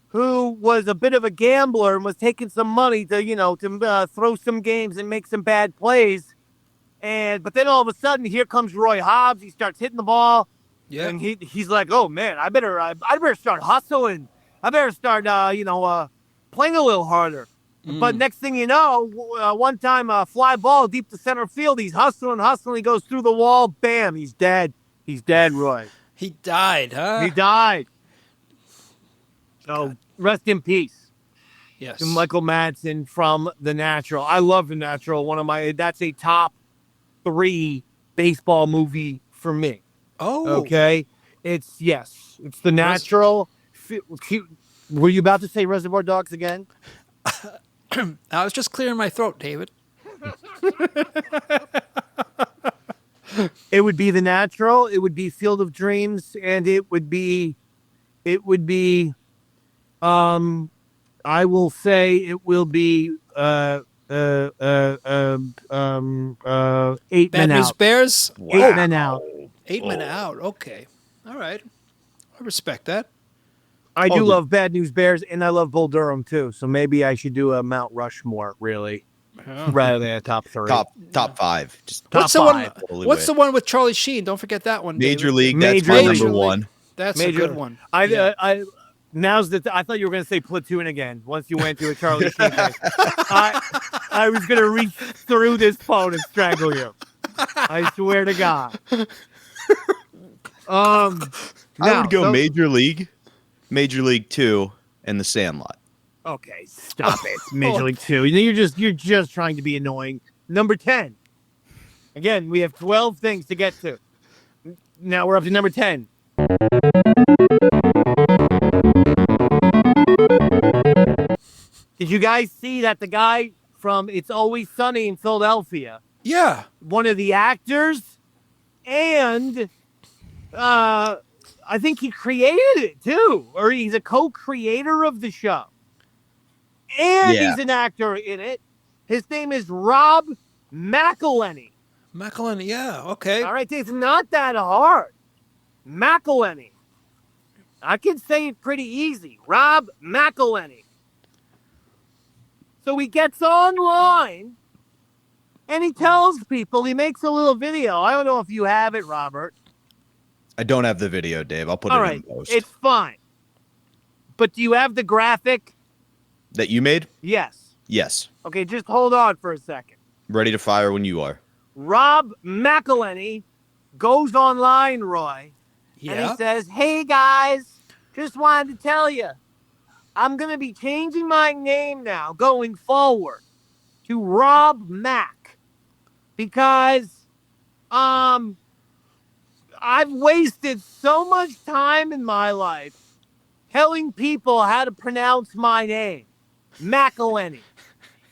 who was a bit of a gambler and was taking some money to throw some games and make some bad plays. But then all of a sudden, here comes Roy Hobbs. He starts hitting the ball. Yeah. And he's like, oh, man, I better start hustling. I better start, playing a little harder. But next thing you know, one time a fly ball deep to center field. He's hustling. He goes through the wall. Bam, he's dead. He's dead, Roy. He died, huh? He died. So rest in peace. Yes. To Michael Madsen from The Natural. I love The Natural. That's a top 3 baseball movie for me. Oh. Okay. It's The Natural. Were you about to say Reservoir Dogs again? I was just clearing my throat, David. It would be The Natural. It would be Field of Dreams, and it would be. I will say it will be. 8 Bad Men News Out. Bears? 8 Men Out. 8 men out. Okay. All right. I respect that. I do love Bad News Bears, and I love Bull Durham too. So maybe I should do a Mount Rushmore, really, rather than a top 3. Top 5. Just What's top the 5. one? What's the one with Charlie Sheen? Don't forget that one. Major David. League. That's Major my League. number 1. That's Major, a good one. I Yeah. now's the. I thought you were going to say Platoon again. Once you went to a Charlie Sheen thing, I was going to reach through this phone and strangle you. I swear to God. I would go so- Major League, Major League 2, and The Sandlot. Okay, stop it. Major League 2. You're just trying to be annoying. Number 10. Again, we have 12 things to get to. Now we're up to number 10. Did you guys see that the guy from It's Always Sunny in Philadelphia, Yeah. one of the actors, and I think he created it too, or he's a co-creator of the show. And Yeah. he's an actor in it. His name is Rob McElhenney. McElhenney. Yeah. Okay. All right, it's not that hard. McElhenney. I can say it pretty easy. Rob McElhenney. So he gets online and he tells people, he makes a little video. I don't know if you have it, Robert. I don't have the video, Dave. I'll put All it right, in post. it's fine. But do you have the graphic? That you made? Yes. Yes. Okay, just hold on for a second. Ready to fire when you are. Rob McElhenney goes online, Roy, and Yeah. he says, "Hey guys, just wanted to tell you, I'm going to be changing my name now going forward to Rob Mac because I've wasted so much time in my life telling people how to pronounce my name, McElhenney.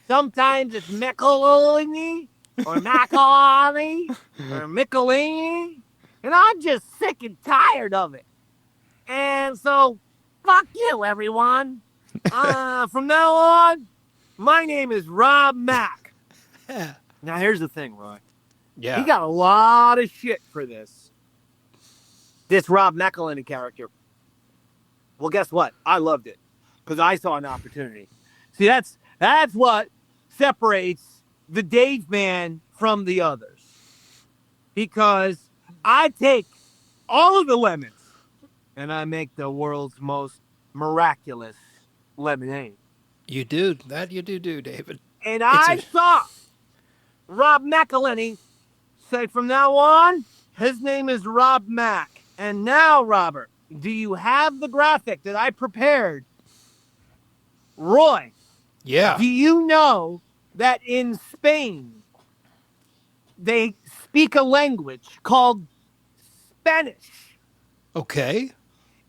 Sometimes it's McElhenney or McElhenney or Michelini, and I'm just sick and tired of it. And so, fuck you, everyone. From now on, my name is Rob Mac." Yeah. Now, here's the thing, Roy. Yeah. He got a lot of shit for this. This Rob McElhenney character. Well, guess what? I loved it because I saw an opportunity. See, that's what separates the Dave man from the others. Because I take all of the lemons and I make the world's most miraculous lemonade. You do. That you do, David. And I saw Rob McElhenney say from now on, his name is Rob Mac. And now, Robert, do you have the graphic that I prepared? Roy, Yeah. do you know that in Spain, they speak a language called Spanish? Okay.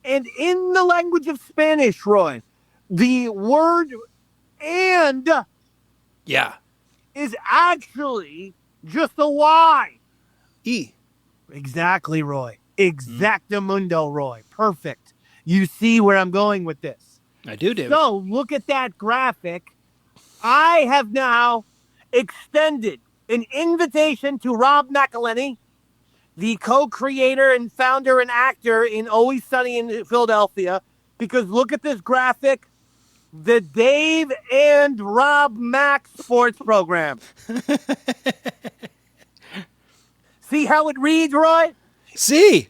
And in the language of Spanish, Roy, the word "and" Yeah. is actually just a Y. E. Exactly, Roy. Exactamundo, Roy. Perfect. You see where I'm going with this. I do, David. So look at that graphic. I have now extended an invitation to Rob McElhenney, the co-creator and founder and actor in Always Sunny in Philadelphia, because look at this graphic. The Dave and Rob Mac Sports Program. See how it reads, Roy? See.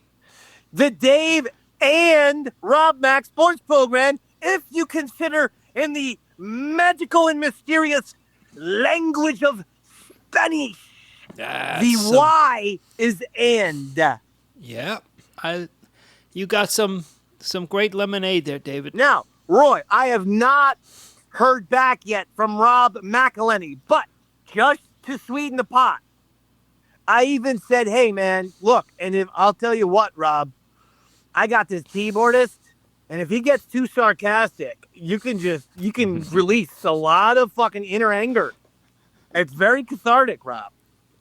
The Dave and Rob Mac Sports Program, if you consider in the magical and mysterious language of Spanish, the Y is "and." Yeah. You got some great lemonade there, David. Now, Roy, I have not heard back yet from Rob McElhenney, but just to sweeten the pot, I even said, "Hey, man, look," and I'll tell you what, Rob, I got this keyboardist, and if he gets too sarcastic, you can release a lot of fucking inner anger. It's very cathartic, Rob.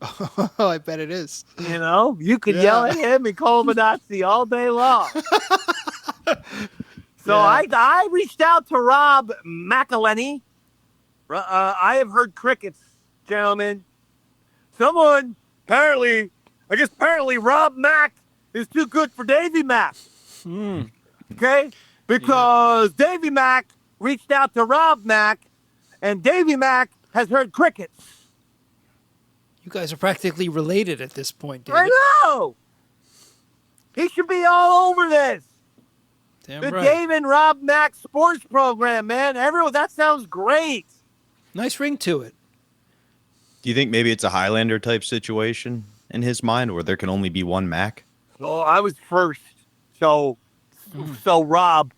Oh, I bet it is. You know, you could yell at him and call him a Nazi all day long. So I reached out to Rob McElhenney. I have heard crickets, gentlemen. Someone apparently Rob Mac is too good for Davey Mac. Okay? Because Davey Mac reached out to Rob Mac, and Davey Mac has heard crickets. You guys are practically related at this point, David. I know! He should be all over this. Damn The right. Dave and Rob Mac Sports Program, man. Everyone, that sounds great. Nice ring to it. Do you think maybe it's a Highlander type situation in his mind where there can only be one Mac? Oh, I was first. So Rob,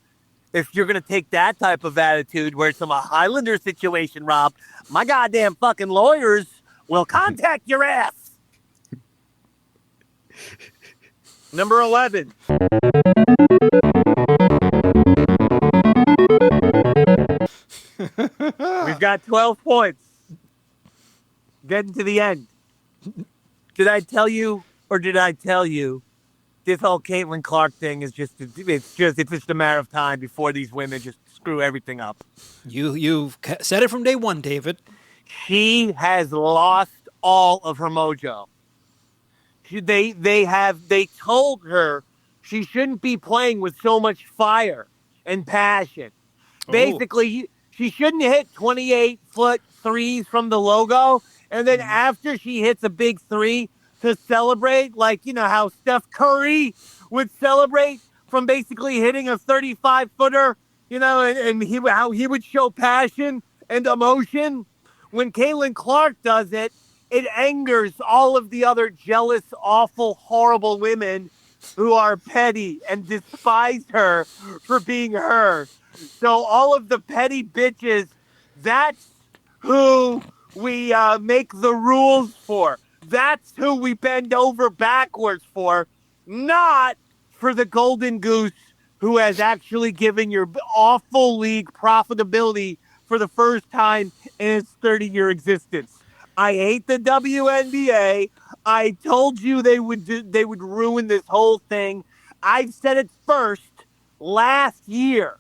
if you're going to take that type of attitude where it's a Highlander situation, Rob, my goddamn fucking lawyers will contact your ass. Number 11. We've got 12 points. Getting to the end. Did I tell you or did I tell you this whole Caitlin Clark thing is just a matter of time before these women just screw everything up. You've said it from day one, David. She has lost all of her mojo. They told her she shouldn't be playing with so much fire and passion. Basically, she shouldn't hit 28-foot threes from the logo, and then after she hits a big three to celebrate, like, you know, how Steph Curry would celebrate from basically hitting a 35-footer, you know, and how he would show passion and emotion. When Caitlin Clark does it, it angers all of the other jealous, awful, horrible women who are petty and despise her for being her. So all of the petty bitches, that's who we make the rules for. That's who we bend over backwards for, not for the golden goose who has actually given your awful league profitability for the first time in its 30-year existence. I hate the WNBA. I told you they would ruin this whole thing. I said it first last year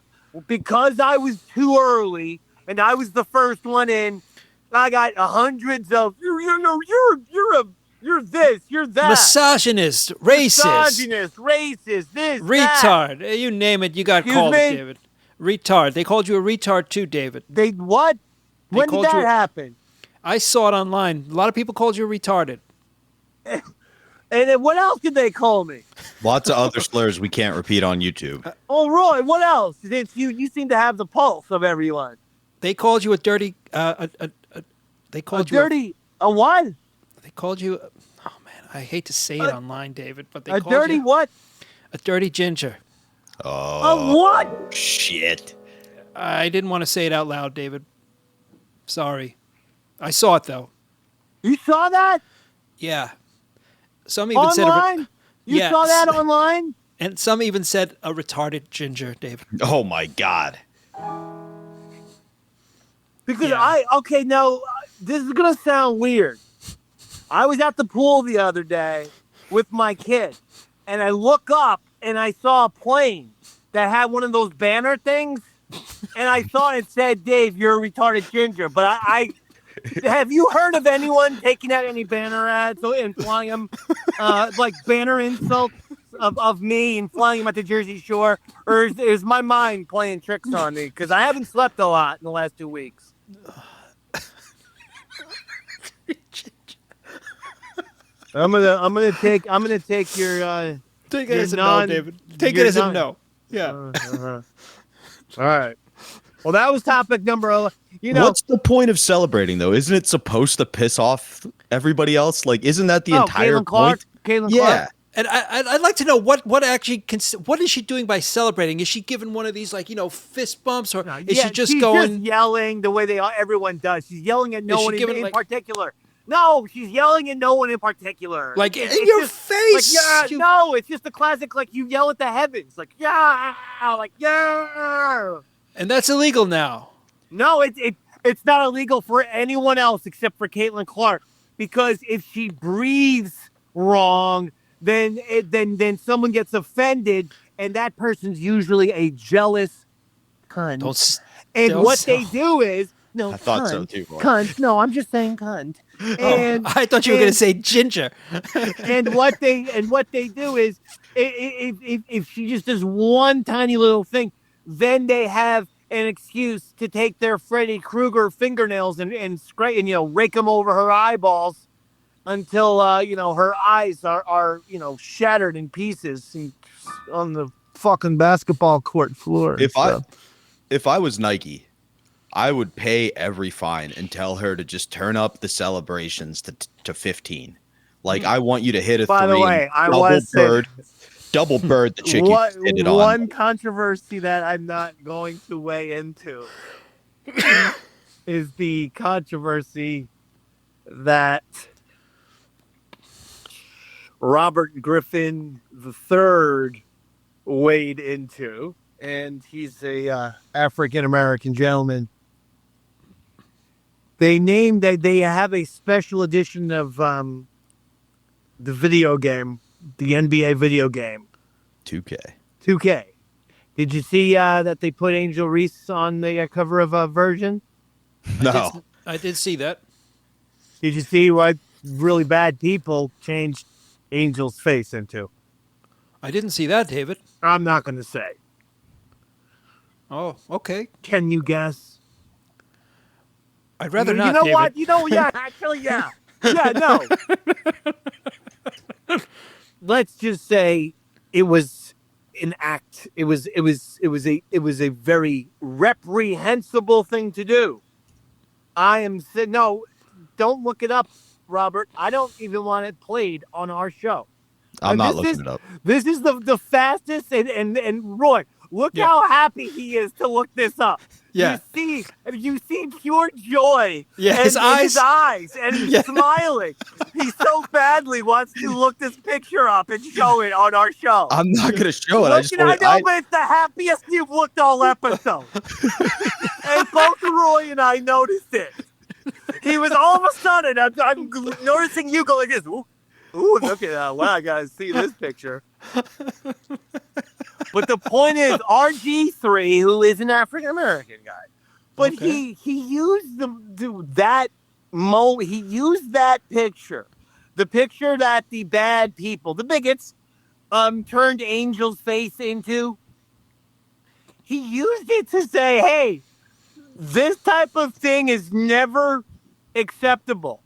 because I was too early and I was the first one in. I got hundreds of you're this, you're that, Misogynist, racist, this, retard. that. You name it, you got Excuse called me? it, David. Retard. They called you a retard too, David. They what? When did called that you- happen? I saw it online. A lot of people called you retarded. And then what else did they call me? Lots of other slurs we can't repeat on YouTube. Oh, Roy, what else? Since you seem to have the pulse of everyone. They called you a dirty. They called you A what? They called you. Oh man, I hate to say it online, David, but they A called dirty you what? a dirty ginger. A what? Shit. I didn't want to say it out loud, David. Sorry. I saw it though. You saw that? Yeah. Some even said Online? You yeah, saw that online? and some even said a retarded ginger, David. Oh my God. Because Yeah. now, this is going to sound weird. I was at the pool the other day with my kid, and I look up, and I saw a plane that had one of those banner things, and I saw it said, Dave, you're a retarded ginger. But I have you heard of anyone taking out any banner ads and flying them, like banner insults of me and flying them at the Jersey Shore? Or is my mind playing tricks on me? Because I haven't slept a lot in the last 2 weeks. I'm gonna take your Take You're it as a non- no, David. Take you're it as a non- no. Yeah. All right. Well, that was topic number 11. You know, What's the point of celebrating though? Isn't it supposed to piss off everybody else? Like, isn't that the entire Caitlin Clark. point? Caitlin Yeah. Clark. And I'd like to know what actually what is she doing by celebrating? Is she giving one of these fist bumps, or is she just she's going? just yelling the way everyone does? She's yelling at no Is she one giving, in like- particular. No, she's yelling at no one in particular. Like, It's in your just, face, Like, yeah, you- no, it's just the classic. Like you yell at the heavens. Like yeah, like yeah. And that's illegal now. No, it's not illegal for anyone else except for Caitlin Clark. because if she breathes wrong, then someone gets offended, and that person's usually a jealous cunt. And what they do is I thought so too. Boy. Cunt. No, I'm just saying cunt. And I thought you were going to say ginger. and what they do is if she just does one tiny little thing, then they have an excuse to take their Freddy Krueger fingernails and scrape and rake them over her eyeballs until her eyes are shattered in pieces on the fucking basketball court floor. If I was Nike, I would pay every fine and tell her to just turn up the celebrations to 15. Like, I want you to hit a By three. the way, double bird the chick you hit it on. One controversy that I'm not going to weigh into is the controversy that Robert Griffin III weighed into, and he's a African-American gentleman. They named that they have a special edition of the video game, the NBA video game. 2K. Did you see that they put Angel Reese on the cover of a version? No. I did see that. Did you see what really bad people changed Angel's face into? I didn't see that, David. I'm not going to say. Oh, okay. Can you guess? I'd rather not, You know David. what? Yeah, actually, yeah. Yeah, no. Let's just say it was an act. It was a very reprehensible thing to do. No, don't look it up, Robert. I don't even want it played on our show. I'm not looking it up. This is the fastest, and Roy, look how happy he is to look this up. Yeah. You see pure joy. Yeah, in his eyes, and he's smiling. He so badly wants to look this picture up and show it on our show. I'm not going to show it. But it's the happiest you've looked all episode. And both Roy and I noticed it. He was all of a sudden, I'm noticing you go like this. Ooh, look at that. Wow, I got to see this picture. But the point is, RG3, who is an African-American guy, but he used that picture, the picture that the bad people, the bigots, turned Angel's face into. He used it to say, hey, this type of thing is never acceptable.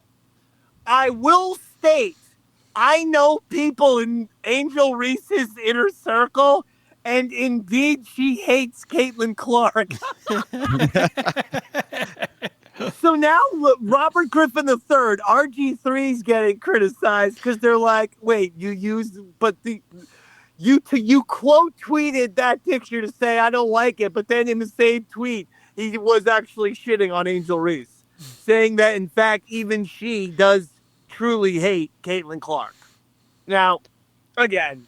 I will state, I know people in Angel Reese's inner circle, and indeed she hates Caitlin Clark. So now Robert Griffin III, RG3 is getting criticized because they're like, wait, you quote tweeted that picture to say I don't like it, but then in the same tweet he was actually shitting on Angel Reese, saying that in fact even she does truly hate Caitlin Clark. Now, again,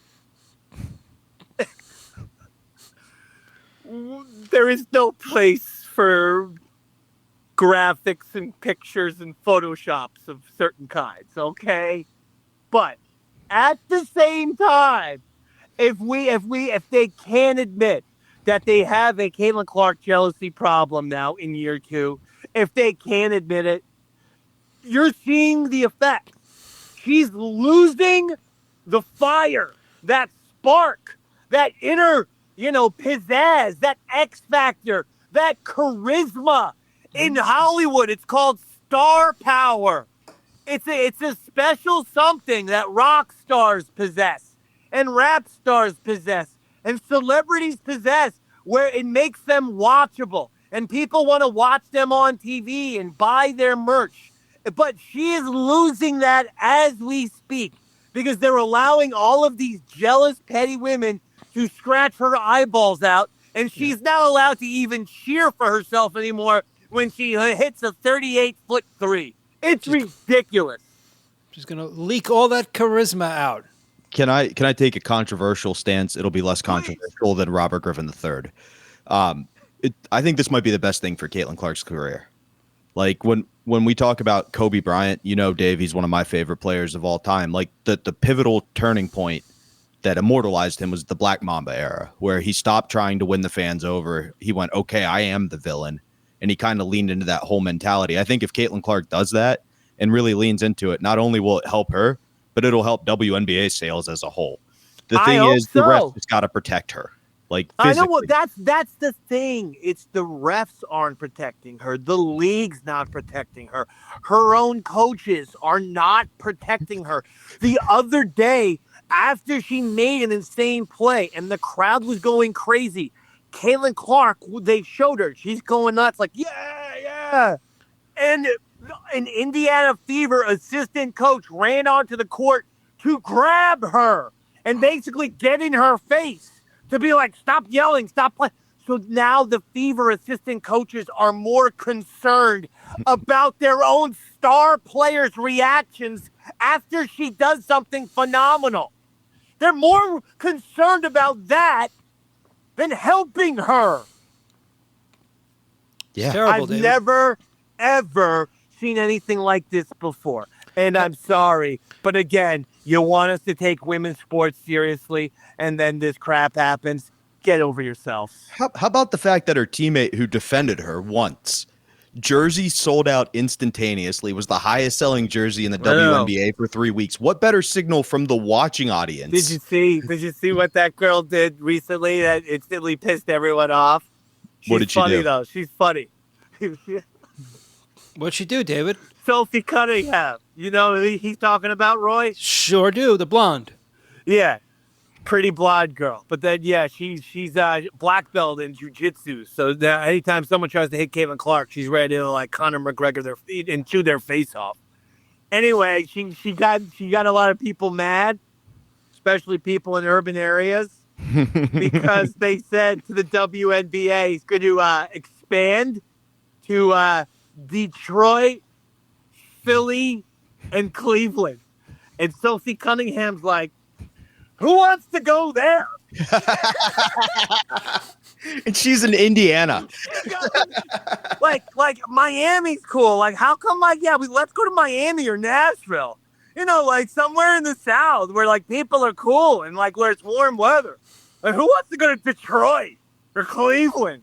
there is no place for graphics and pictures and photoshops of certain kinds, okay? But at the same time, if they can admit that they have a Caitlin Clark jealousy problem now in year 2, if they can admit it, you're seeing the effect. She's losing the fire, that spark, that inner, pizzazz, that X factor, that charisma. In Hollywood, it's called star power. It's a special something that rock stars possess and rap stars possess and celebrities possess, where it makes them watchable and people want to watch them on TV and buy their merch. But she is losing that as we speak because they're allowing all of these jealous, petty women to scratch her eyeballs out, and she's not allowed to even cheer for herself anymore when she hits a 38-foot three. It's ridiculous. She's going to leak all that charisma out. Can I take a controversial stance? It'll be less controversial than Robert Griffin III. I think this might be the best thing for Caitlin Clark's career. Like when when we talk about Kobe Bryant, Dave, he's one of my favorite players of all time. Like the pivotal turning point that immortalized him was the Black Mamba era, where he stopped trying to win the fans over. He went, okay, I am the villain. And he kind of leaned into that whole mentality. I think if Caitlin Clark does that and really leans into it, not only will it help her, but it'll help WNBA sales as a whole. The thing is, the refs just got to protect her. Like physically. I know what that's the thing. It's the refs aren't protecting her. The league's not protecting her. Her own coaches are not protecting her. The other day, after she made an insane play and the crowd was going crazy, Caitlin Clark, they showed her. She's going nuts like, yeah. And an Indiana Fever assistant coach ran onto the court to grab her and basically get in her face to be like, stop yelling, stop playing. So now the Fever assistant coaches are more concerned about their own star players' reactions after she does something phenomenal. They're more concerned about that than helping her. Yeah. Terrible, I've David. never, ever seen anything like this before. And I'm sorry, but again, you want us to take women's sports seriously, and then this crap happens. Get over yourself. How about the fact that her teammate who defended her once, jersey sold out instantaneously, was the highest selling jersey in the WNBA for 3 weeks. What better signal from the watching audience? Did you see what that girl did recently that instantly pissed everyone off? What did she funny, do? though. She's funny. What'd she do, David? Sophie Cunningham. You know who he's talking about, Roy? Sure do. The blonde. Yeah. Pretty blonde girl. But then, yeah, she's black belt in jiu-jitsu. So anytime someone tries to hit Caitlin Clark, she's ready to, like, Conor McGregor their feet and chew their face off. Anyway, she got a lot of people mad, especially people in urban areas, because they said to the WNBA he's going to expand to Detroit, Philly, and Cleveland. And Sophie Cunningham's like, who wants to go there? And she's in Indiana. like Miami's cool. Like, how come, like, yeah, let's go to Miami or Nashville. You know, like somewhere in the South where, like, people are cool and, like, where it's warm weather. Like, who wants to go to Detroit or Cleveland?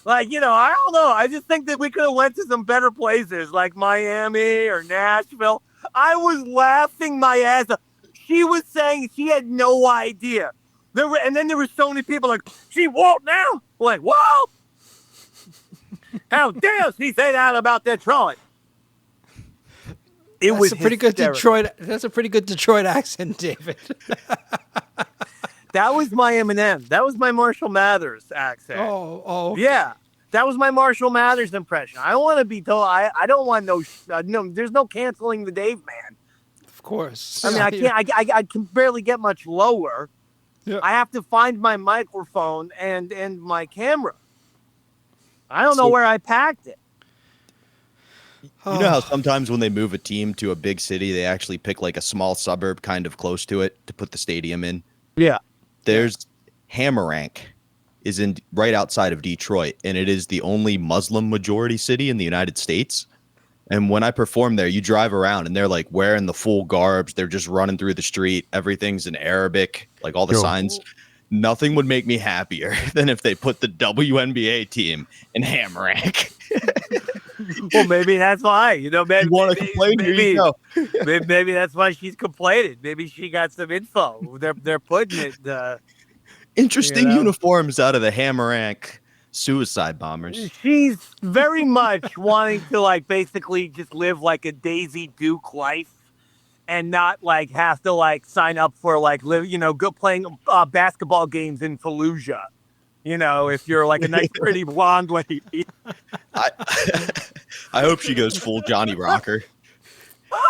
Like, you know, I don't know. I just think that we could have went to some better places like Miami or Nashville. I was laughing my ass off. She was saying she had no idea. And then there were so many people like, she won't now? Like, whoa! How dare she say that about Detroit? That's a pretty good Detroit accent, David. That was my Eminem. That was my Marshall Mathers accent. Oh. Yeah. That was my Marshall Mathers impression. I want to be told. I don't want no. There's no canceling the Dave man. Of course. I mean, I can't. I can barely get much lower. Yeah. I have to find my microphone and my camera. I don't know where I packed it. You know how sometimes when they move a team to a big city, they actually pick like a small suburb kind of close to it to put the stadium in? Yeah. There's Hammerank is in right outside of Detroit, and it is the only Muslim majority city in the United States. And when I perform there, you drive around and they're like wearing the full garbs. They're just running through the street. Everything's in Arabic, like all the signs. Nothing would make me happier than if they put the WNBA team in Hammerank. Well, maybe that's why. You know, maybe You want to complain? Here you go. maybe that's why she's complaining. Maybe she got some info. They're putting it. Interesting uniforms out of the Hammerank suicide bombers. She's very much wanting to, like, basically just live like a Daisy Duke life and not, like, have to, like, sign up for, like, live, you know, go playing basketball games in Fallujah. You know, if you're like a nice, pretty blonde lady. I hope she goes full Johnny Rocker.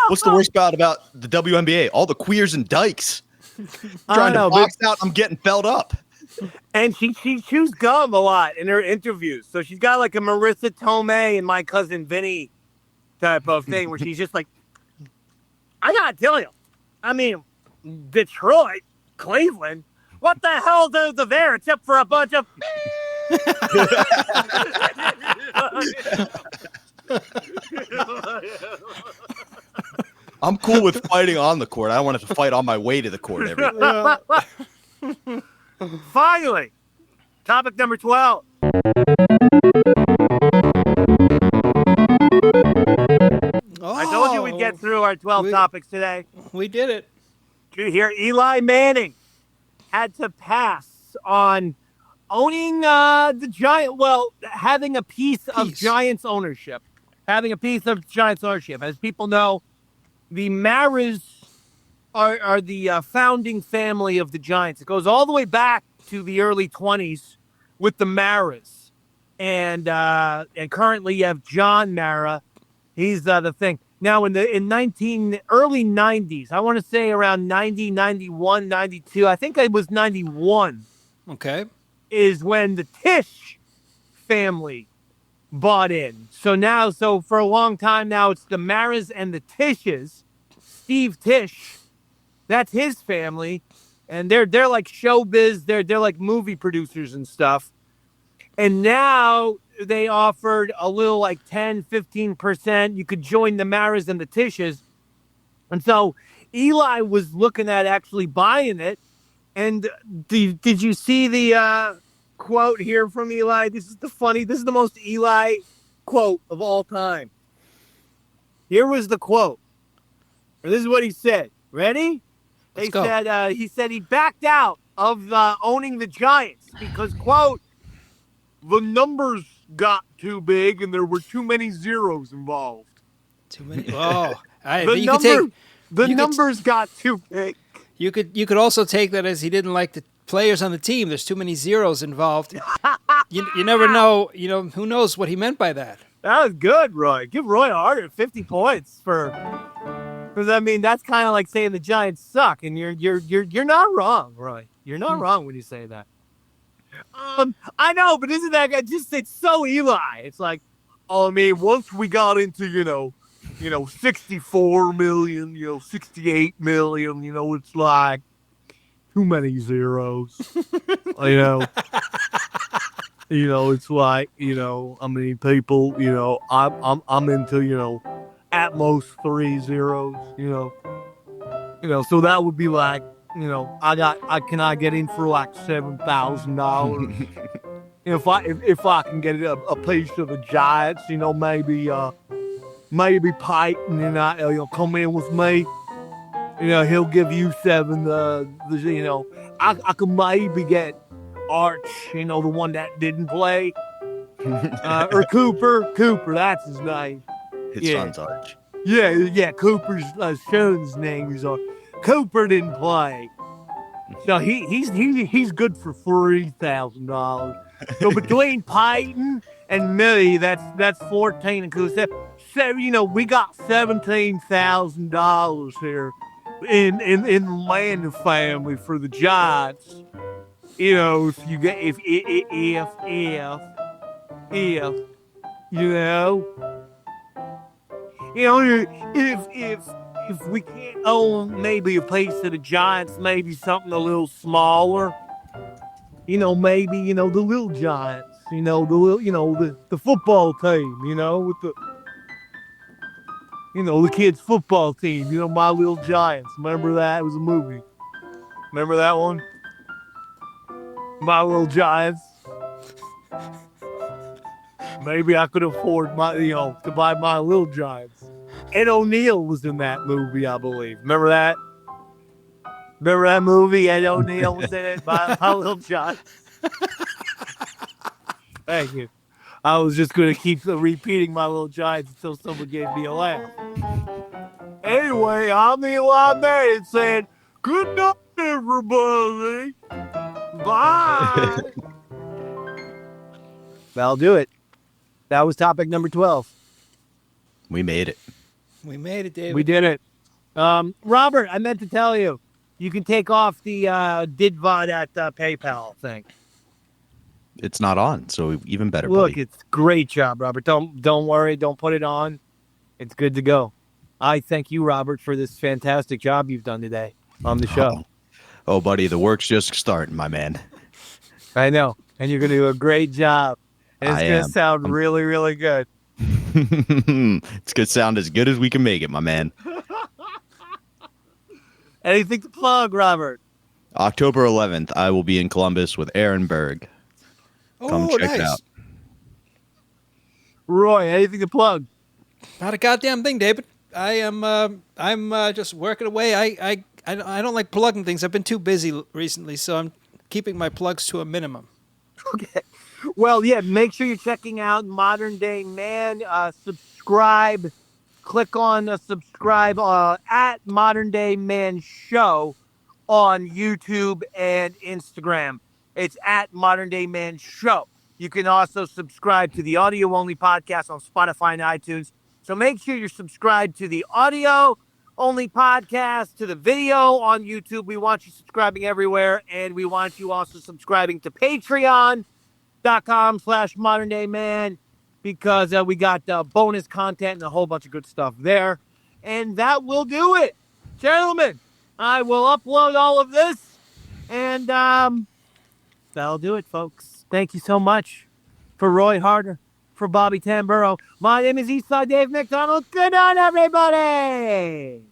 What's the worst part about the WNBA? All the queers and dykes trying to box out. I'm getting felled up. And she chews gum a lot in her interviews. So she's got like a Marissa Tomei and My Cousin Vinny type of thing where she's just like, I gotta tell you, I mean, Detroit, Cleveland, what the hell is there except for a bunch of... I'm cool with fighting on the court. I don't want to fight on my way to the court every day. Finally, topic number 12. I told you we'd get through our 12 topics today. We did it. Did you hear Eli Manning had to pass on owning the Giant? Well, having a piece of Giants ownership. Having a piece of Giants ownership. As people know, the Maras are the founding family of the Giants. It goes all the way back to the early 20s with the Maras. And currently you have John Mara. He's the thing. Now, in early 90s, I want to say around 90, 91, 92, I think it was 91. Okay. Is when the Tisch family bought in. So for a long time now, it's the Maras and the Tisches. Steve Tisch, that's his family, and they're like showbiz. They're like movie producers and stuff. And now they offered a little like 10, 15%. You could join the Maras and the Tisches. And so Eli was looking at actually buying it. And did you see the quote here from Eli? This is the most Eli quote of all time. Here was the quote. This is what he said. Ready? He said he backed out of owning the Giants because, quote, the numbers got too big and there were too many zeros involved. Too many. Oh, the numbers got too big. You could also take that as he didn't like the players on the team. There's too many zeros involved. You never know. Who knows what he meant by that. That was good, Roy. Give Roy Harter 50 points because I mean that's kind of like saying the Giants suck, and you're not wrong, Roy. You're not wrong when you say that. I know, but isn't that it's so Eli? It's like, I mean, once we got into 64 million, 68 million, it's like too many zeros. It's like, I mean, people, I'm into, at most 3 zeros, so that would be like, can I get in for like $7,000? if I can get a piece of the Giants, maybe Peyton and I, come in with me. He'll give you 7. I could maybe get Arch, the one that didn't play, or Cooper. Cooper, that's his name. His son's Arch. Yeah. Cooper's son's name is Arch. Cooper didn't play, so he's good for $3,000. So between Peyton and me, that's 14 and Cooper. So we got $17,000 here in the Manning family for the Giants. If you get if if we can't own maybe a piece of the Giants, maybe something a little smaller, maybe, the little Giants, the football team, with the kids' football team, My Little Giants. Remember that? It was a movie. Remember that one? My Little Giants. Maybe I could afford to buy My Little Giants. Ed O'Neill was in that movie, I believe. Remember that? Remember that movie? Ed O'Neill was in it by My Little Giants. Thank you. I was just going to keep repeating My Little Giants until someone gave me a laugh. Anyway, I'm Eli Manning saying, good night, everybody. Bye. That'll do it. That was topic number 12. We made it. We made it, David. We did it. Robert, I meant to tell you, you can take off the DidVod at PayPal thing. It's not on, so even better. Look, buddy. It's great job, Robert. Don't worry. Don't put it on. It's good to go. I thank you, Robert, for this fantastic job you've done today on the show. Oh, buddy, the work's just starting, my man. I know. And you're going to do a great job. And it's going to sound really, really good. It's gonna sound as good as we can make it, my man. Anything to plug, Robert? October 11th, I will be in Columbus with Aaron Berg. Come Oh, check nice. it out. Roy, anything to plug? Not a goddamn thing, David. I'm just working away. I don't like plugging things. I've been too busy recently, so I'm keeping my plugs to a minimum. Okay. Well, yeah, make sure you're checking out Modern Day Man. Subscribe. Click on subscribe at Modern Day Man Show on YouTube and Instagram. It's at Modern Day Man Show. You can also subscribe to the audio-only podcast on Spotify and iTunes. So make sure you're subscribed to the audio-only podcast, to the video on YouTube. We want you subscribing everywhere, and we want you also subscribing to Patreon.com/Modern Day Man, because we got bonus content and a whole bunch of good stuff there. And that will do it. Gentlemen, I will upload all of this, and that'll do it, folks. Thank you so much. For Roy Harter, for Bobby Tamburro, my name is Eastside Dave McDonald. Good night, everybody!